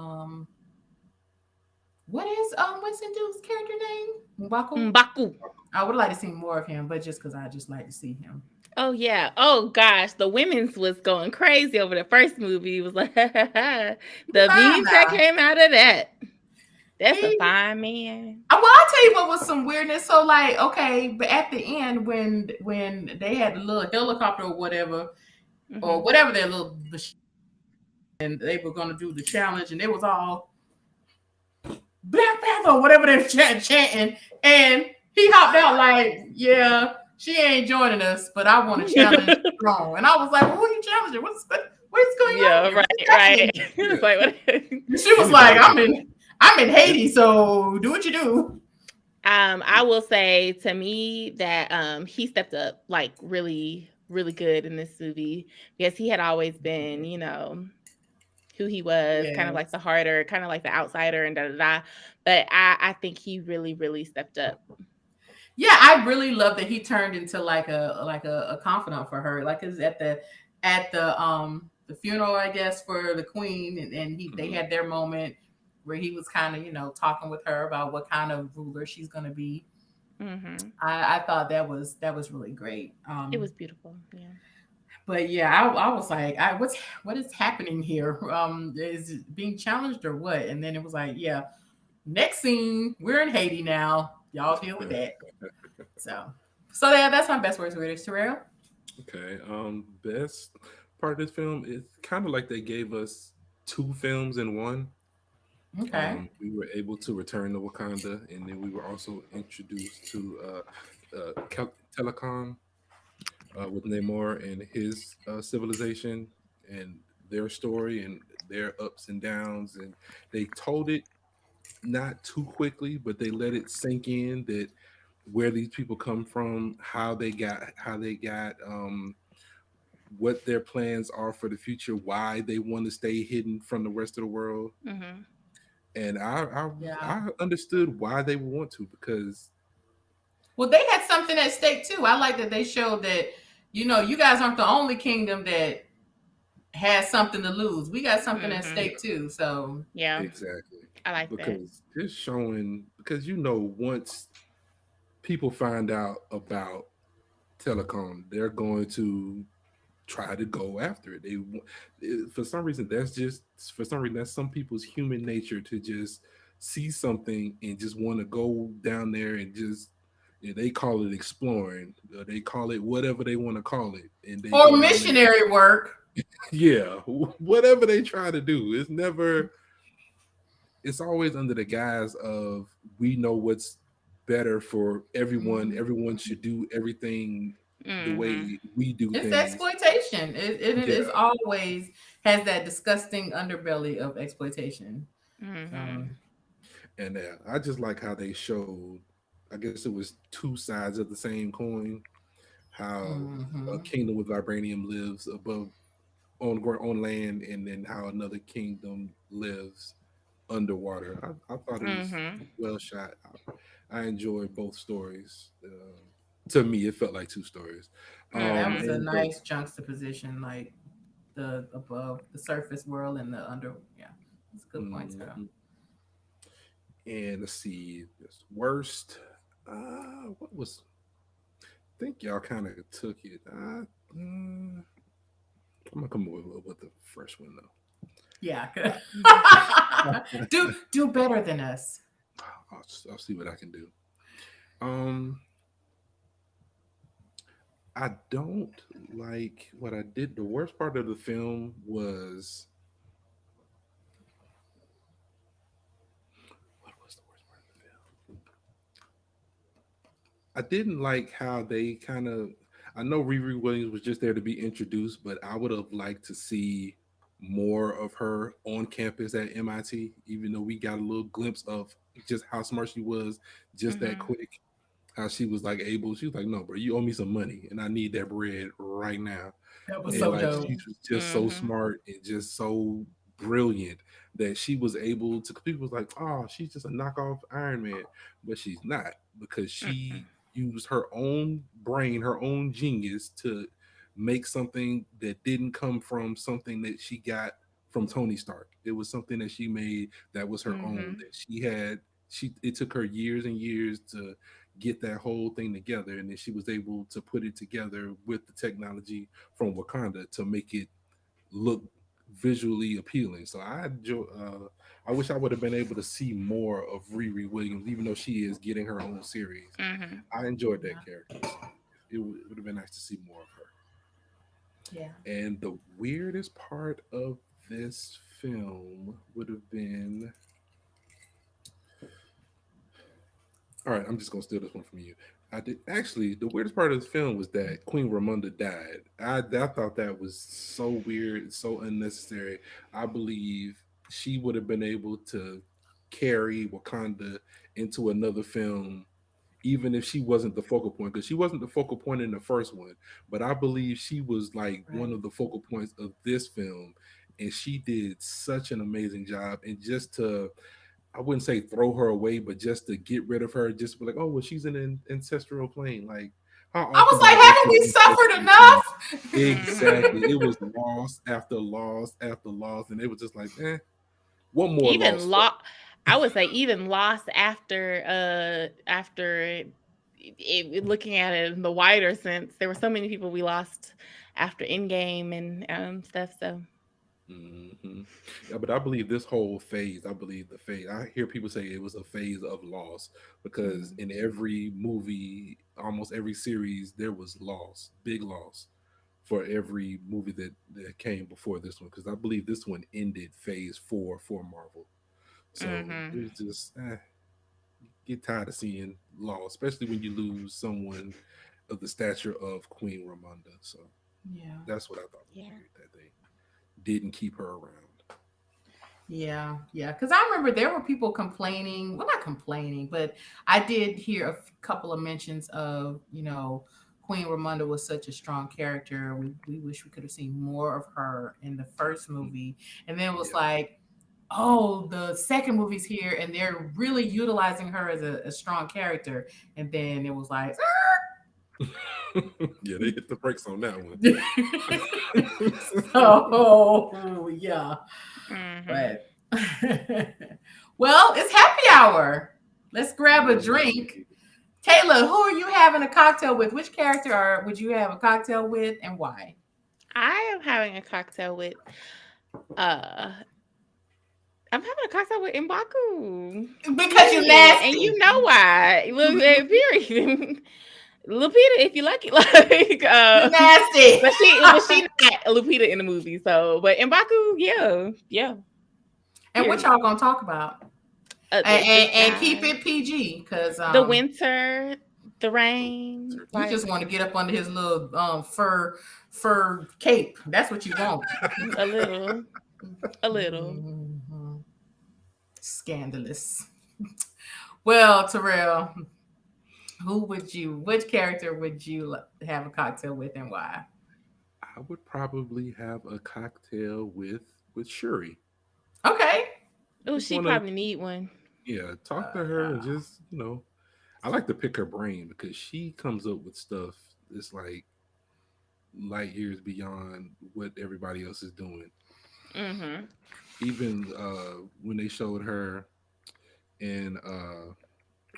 what is Winston Duke's character name? M'Baku. I would like to see more of him, but just because I just like to see him. Oh yeah. Oh gosh, the women's was going crazy over the first movie. It was like the memes that came out of that. That's a fine man. Well, I'll tell you what was some weirdness. So, like, okay, but at the end, when they had the little helicopter or whatever their little machine, and they were going to do the challenge, and it was all Black Panther or whatever they were chanting, and he hopped out like, yeah, she ain't joining us, but I want to challenge Throne. And I was like, well, who are you challenging? What's going on? Yeah, right. It's like, what? She was like, I'm in Haiti, so do what you do. I will say, to me, that he stepped up like really, really good in this movie, because he had always been, who he was, kind of like the harder, kind of like the outsider, and da-da-da. But I think he really, really stepped up. Yeah, I really love that he turned into like a confidant for her. Like, cause at the funeral, I guess, for the queen, and they had their moment where he was kind of talking with her about what kind of ruler she's going to be. I thought that was really great. It was beautiful. Yeah. But yeah, I was like, what is happening here? Is it being challenged or what? And then it was like, yeah, next scene, we're in Haiti now. Y'all deal with that. So that's my best words weirdest, Terrell. Okay. Best part of this film is kind of like they gave us two films in one. Okay. We were able to return to Wakanda, and then we were also introduced to Telecom with Namor and his civilization and their story and their ups and downs, and they told it not too quickly, but they let it sink in that where these people come from, how they got what their plans are for the future, why they want to stay hidden from the rest of the world. Mm-hmm. And I Yeah. I understood why they would want to, because Well, they had something at stake too. I like that they showed that, you guys aren't the only kingdom that has something to lose. We got something at Mm-hmm. stake too. So, Yeah, exactly, I like that. because it's showing, because once people find out about telecom, they're going to try to go after it. For some reason, that's some people's human nature to just see something and just want to go down there and just, they call it exploring, they call it whatever they want to call it, and they or go down there. missionary work. Yeah, whatever they try to do, it's always under the guise of, we know what's better for everyone. Mhm. Everyone should do everything the Mm-hmm. way we do It's things. exploitation. It is Yeah. always has that disgusting underbelly of exploitation. Mm-hmm. So, And I just like how they showed, I guess it was two sides of the same coin, how a mhm. kingdom with vibranium lives above on land, and then how another kingdom lives underwater. I thought it was Mm-hmm. well shot. I enjoyed both stories. To me, it felt like two stories. Yeah, that Mm-hmm. was a And the nice juxtaposition, like the above the surface world and the under. Yeah, that's a good point, Sarah. mhm. And let's see, this worst. What was? I think y'all kind of took it. I'm gonna come with a fresh one though. Yeah, do better than us. I'll see what I can do. Um, I don't like what I did. The worst part of the film was, what was the worst part of the film? I didn't like how they kind of. I know Riri Williams was just there to be introduced, but I would have liked to see more of her on campus at MIT. Even though we got a little glimpse of just how smart she was, just that Mm-hmm. quick. How she was like able. She was like, "No, bro, you owe me some money, and I need that bread right now." That was And so like, Mm-hmm. she dope. was just so Mm-hmm. smart and just so brilliant that she was able to. People was like, "Oh, she's just a knockoff Iron Man," but she's not, because she used her own brain, her own genius to make something that didn't come from something that she got from Tony Stark. It was something that she made that was her own, Mm-hmm. that she had. It took her years and years to get that whole thing together, and then she was able to put it together with the technology from Wakanda to make it look visually appealing. So I wish I would have been able to see more of Riri Williams, even though she is getting her own series. Mm-hmm. I enjoyed Yeah, that character, so it would have been nice to see more of her. yeah. And the weirdest part of this film would have been, all right, I'm just gonna steal this one from you. I did actually. The weirdest part of the film was that Queen Ramonda died. I thought that was so weird, so unnecessary. I believe she would have been able to carry Wakanda into another film, even if she wasn't the focal point, because she wasn't the focal point in the first one. But I believe she was like one Right. of the focal points of this film, and she did such an amazing job. And just to, I wouldn't say throw her away, but just to get rid of her, just be like, oh, well, she's in an ancestral plane. Like, how I often was do we like, go haven't to we an suffered ancestral plane? enough? Exactly. Mm-hmm. It was loss after loss after loss, and it was just like, one more Even loss for lost, I would say even lost after looking at it in the wider sense, there were so many people we lost after Endgame and stuff. So hmm Yeah, but I believe this whole phase, I believe the phase, I hear people say it was a phase of loss, because Mm, in every movie, almost every series, there was loss, big loss for every movie that came before this one. Because I believe this one ended phase 4 for Marvel. So it's just get tired of seeing Law, especially when you lose someone of the stature of Queen Ramonda. So Yeah. that's what I thought was weird that they didn't keep her around. Yeah, yeah. Because I remember there were people complaining. Well, not complaining, but I did hear couple of mentions of, Queen Ramonda was such a strong character. We wish we could have seen more of her in the first movie. And then it was like, oh, the second movie's here, and they're really utilizing her as a strong character. And then it was like, Yeah, they hit the brakes on that one. oh, yeah. But well, it's happy hour. Let's grab a drink. Taylor, who are you having a cocktail with? Which character would you have a cocktail with, and why? I am having a cocktail with I'm having a cocktail with M'Baku. Because you're nasty. And you know why. Period. Lupita, if you like it, like nasty. But she not Lupita in the movie, so but M'Baku, yeah. And what y'all gonna talk about? And keep it PG, because the winter, the rain. You just want to get up under his little fur cape. That's what you want. A little. Mm-hmm. Scandalous. Well, Terrell, which character would you have a cocktail with, and why? I would probably have a cocktail with Shuri. Okay. Oh, she probably need one. Yeah, talk to her and just, I like to pick her brain because she comes up with stuff that's like light years beyond what everybody else is doing. Mm-hmm. Even when they showed her in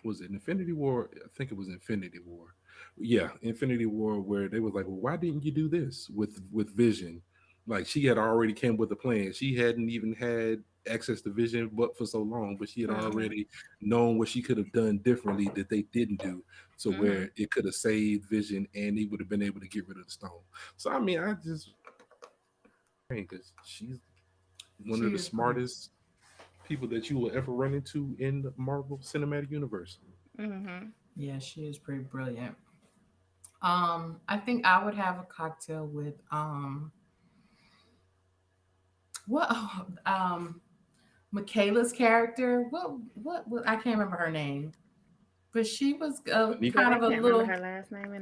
was it Infinity War? I think it was Infinity War. Yeah, Infinity War, where they was like, well, why didn't you do this with Vision? Like, she had already came with a plan. She hadn't even had access to Vision but for so long, but she had already known what she could have done differently that they didn't do, so where it could have saved Vision and he would have been able to get rid of the stone. So I mean, I just because she's one of the smartest people that you will ever run into in the Marvel Cinematic Universe. Yeah, she is pretty brilliant. I think I would have a cocktail with Michaela's character. What I can't remember her name, but she was kind of a little. Her last name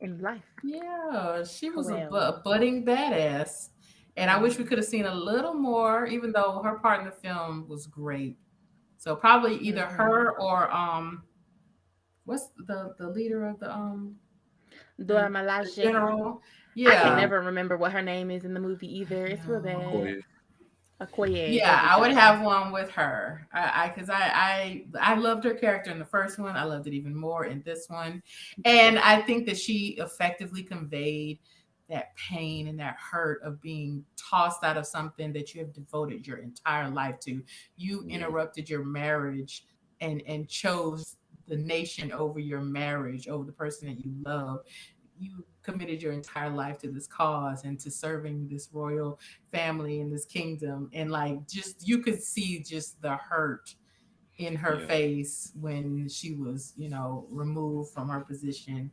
in life. Yeah, she was a budding badass, and I wish we could have seen a little more. Even though her part in the film was great, so probably either her or what's the leader of the Dora Milaje general? Yeah, I can never remember what her name is in the movie either. It's real bad. Okoye. Yeah, I would have one with her. I loved her character in the first one. I loved it even more in this one, and I think that she effectively conveyed that pain and that hurt of being tossed out of something that you have devoted your entire life to. You interrupted your marriage and chose the nation over your marriage, over the person that you love. You committed your entire life to this cause and to serving this royal family in this kingdom, and like just you could see just the hurt in her face when she was removed from her position.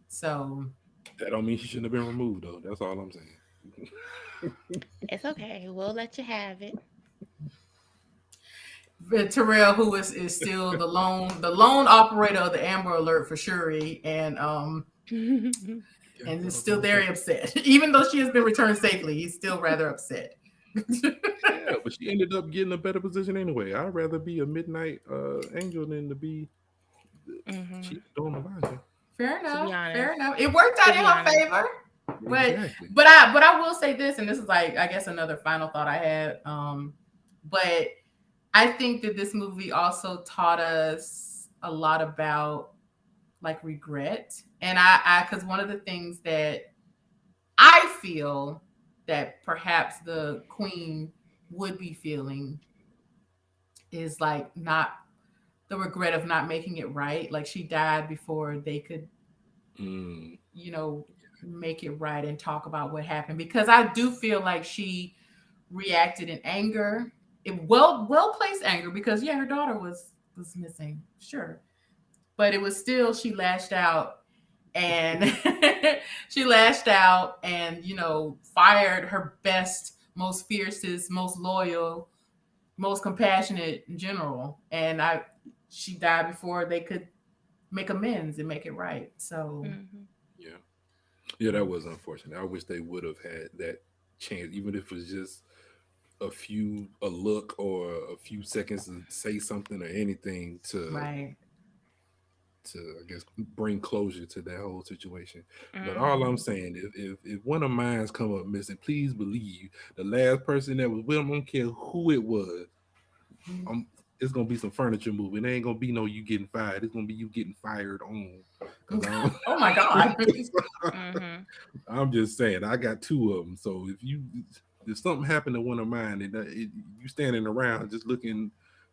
So that don't mean she shouldn't have been removed, though. That's all I'm saying. It's okay, we'll let you have it. Terrell, who is still the lone operator of the Amber Alert for Shuri, and is still very upset. Even though she has been returned safely, he's still rather upset. Yeah, but she ended up getting a better position anyway. I'd rather be a midnight angel than to be Chief Dora Milaje. Fair enough. It worked out in her favor. Exactly. But I will say this, and this is like I guess another final thought I had. But I think that this movie also taught us a lot about like regret. And because one of the things that I feel that perhaps the queen would be feeling is like not the regret of not making it right. Like she died before they could, make it right and talk about what happened. Because I do feel like she reacted in anger well placed anger because yeah, her daughter was missing, sure, but it was still she lashed out and she lashed out and fired her best, most fiercest, most loyal, most compassionate general, and she died before they could make amends and make it right. So yeah, that was unfortunate. I wish they would have had that chance, even if it was just a look or a few seconds to say something or anything right. to I guess bring closure to that whole situation. But all I'm saying, if one of mine's come up missing, please believe the last person that was with him, I don't care who it was, it's gonna be some furniture moving. It ain't gonna be no you getting fired. It's gonna be you getting fired on. Oh my God. I'm just saying, I got two of them. So if something happened to one of mine and you standing around just looking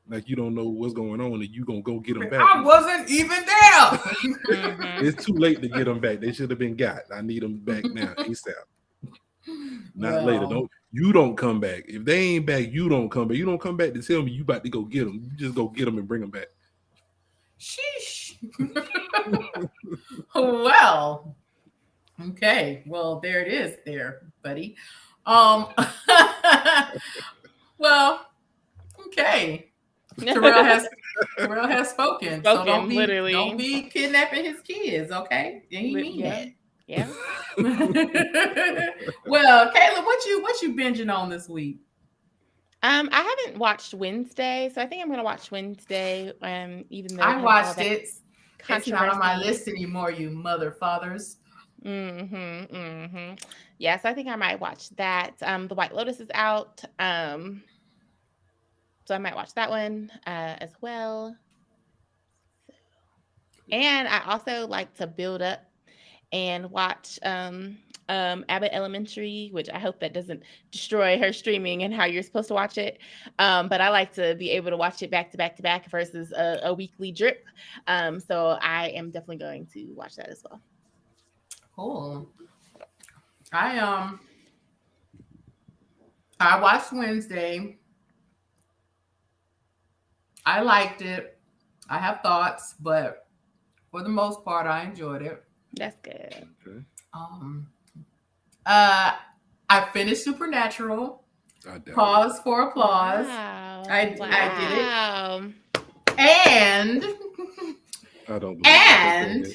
like you don't know what's going on and you gonna go get them back, I wasn't even there. It's too late to get them back. They should have been got. I need them back now, ASAP. Not later. You don't come back. If they ain't back, you don't come back. You don't come back to tell me you about to go get them. You just go get them and bring them back. Sheesh. Well, okay. Well, there it is, there, buddy. Well, okay. Terrell has spoken. So don't be kidnapping his kids, okay? And he mean that. Yeah. Well, Kayla, what you binging on this week? I haven't watched Wednesday, so I think I'm gonna watch Wednesday. Even though I watched it. It's not on my list anymore, you mother fathers. Yeah, so I think I might watch that. The White Lotus is out. So I might watch that one as well. And I also like to build up and watch Abbott Elementary, which I hope that doesn't destroy her streaming and how you're supposed to watch it. But I like to be able to watch it back to back to back versus a weekly drip. So I am definitely going to watch that as well. Cool. I watched Wednesday. I liked it. I have thoughts, but for the most part, I enjoyed it. That's good. Okay. I finished Supernatural. Pause for applause. Wow. I did it. And I don't and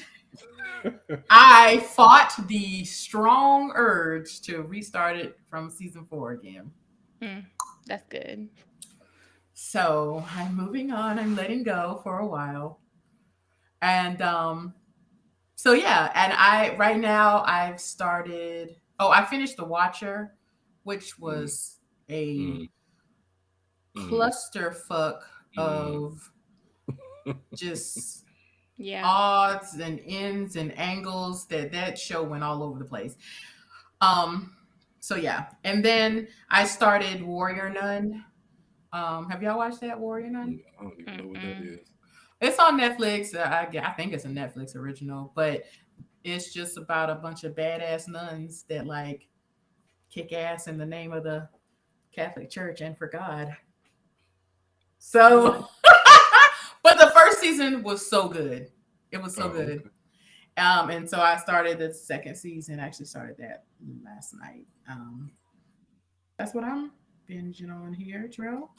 I fought the strong urge to restart it from season 4 again. That's good. So I'm moving on. I'm letting go for a while. And so yeah, and I finished The Watcher, which was a clusterfuck of just odds and ends and angles. That show went all over the place. So yeah, and then I started Warrior Nun. Have y'all watched that, Warrior Nun? I don't even know what that is. It's on Netflix. I think it's a Netflix original, but it's just about a bunch of badass nuns that like kick ass in the name of the Catholic Church and for God. So, but the first season was so good. It was so good. Okay. And so I started the second season. I actually started that last night. That's what I'm binging on here, Terrell.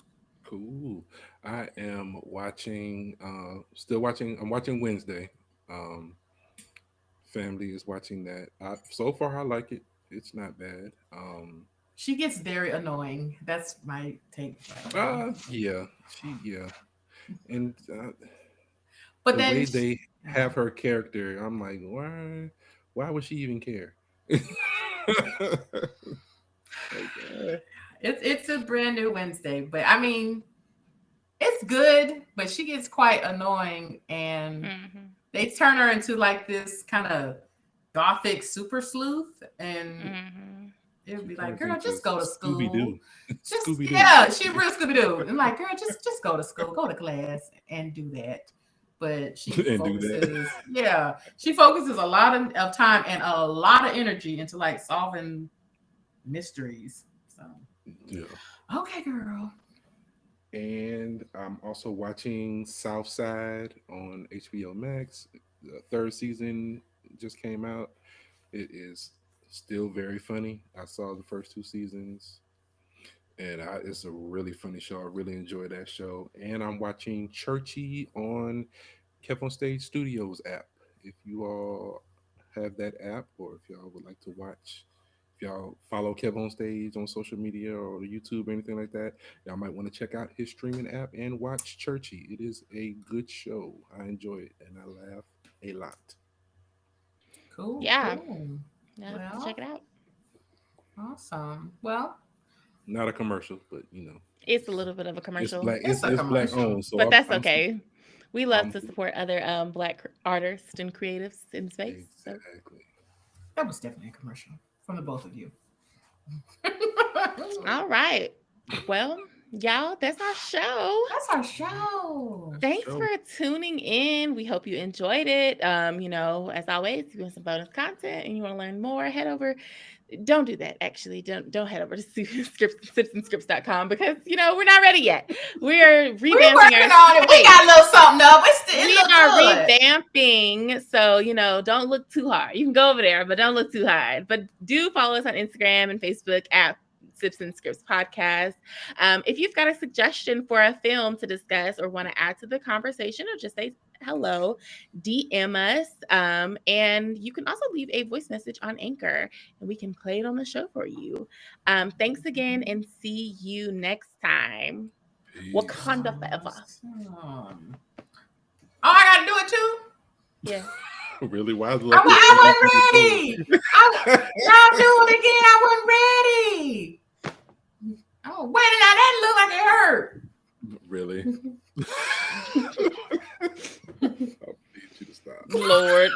Cool. I am watching, I'm watching Wednesday. Family is watching that. So far, I like it. It's not bad. She gets very annoying. That's my take. Yeah. And but the then way they have her character, I'm like, why would she even care? It's a brand new Wednesday, but I mean, it's good, but she gets quite annoying, and they turn her into like this kind of gothic super sleuth, and it would be like, girl, just go to school. Scooby-Doo. Yeah, she real Scooby-Doo. And like, girl, just go to school, go to class, and do that. But she focuses, she focuses a lot of time and a lot of energy into like solving mysteries. So, yeah. Okay, girl. And I'm also watching Southside on HBO Max. The third season just came out. It is still very funny. I saw the first two seasons, and it's a really funny show. I really enjoy that show. And I'm watching Churchy on Kept on Stage Studios app. If you all have that app, or if y'all would like to watch, if y'all follow Kev on Stage on social media or YouTube or anything like that, y'all might want to check out his streaming app and watch Churchy. It is a good show. I enjoy it and I laugh a lot. Cool. Yeah. Cool. Yeah, Well, check it out. awesome. Well, Not a commercial, but It's a little bit of a it's commercial, black. it's a It's black commercial. owned, so but that's I'm okay. We love I'm to support other Black artists and creatives in space. So. exactly. that was definitely a commercial from the both of you. All right. Well, y'all, that's our show. That's our show. Thanks Show. for tuning in. We hope you enjoyed it. As always, if you want some bonus content and you want to learn more, head over. Don't do that. Actually, don't head over to sipsandscripts.com because we're not ready yet. We're revamping We're working our on it. We site. got a little something up. It We look are good. revamping, so don't look too hard. You can go over there, but don't look too hard. But do follow us on Instagram and Facebook at Sips and Scripts Podcast. If you've got a suggestion for a film to discuss or want to add to the conversation or just say hello, DM us. And you can also leave a voice message on Anchor and we can play it on the show for you. Thanks again and see you next time. Peace. Wakanda forever. Awesome. Oh, I gotta do it too. Yeah. Really? Why is I wasn't ready. I'll do it again. I wasn't ready. Oh, wait, now that looked like it hurt. Really? I need you to stop. Lord.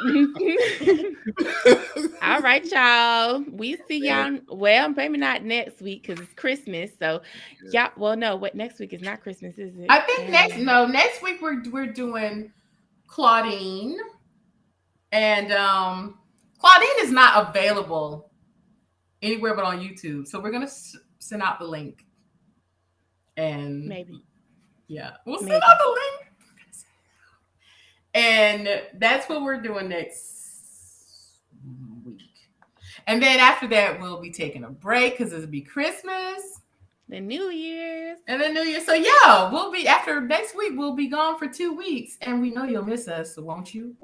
All right, y'all. We see y'all. Well, maybe not next week because it's Christmas. So, y'all. Well, no. What next week is not Christmas, is it? I think next week we're doing Claudine, and Claudine is not available anywhere but on YouTube. So we're gonna send out the link, and Maybe. Yeah, we'll send Maybe. out the link. And that's what we're doing next week. And then after that, we'll be taking a break because it'll be Christmas. The New Year's. And then New Year. So yeah, we'll be after next week, we'll be gone for 2 weeks. And we know you'll miss us, so won't you?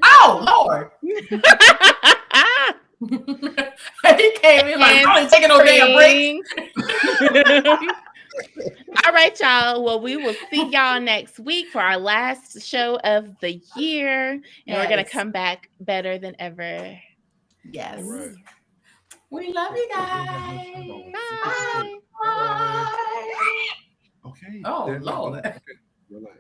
Oh Lord. He came in like, I ain't taking no damn break. All right, y'all. Well, we will see y'all next week for our last show of the year. And we're going to come back better than ever. Yes. All right. We love you guys. Bye. Bye. Okay. Oh, Then- Lord. Okay. Relax.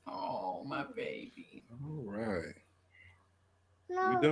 Oh, my baby. All right.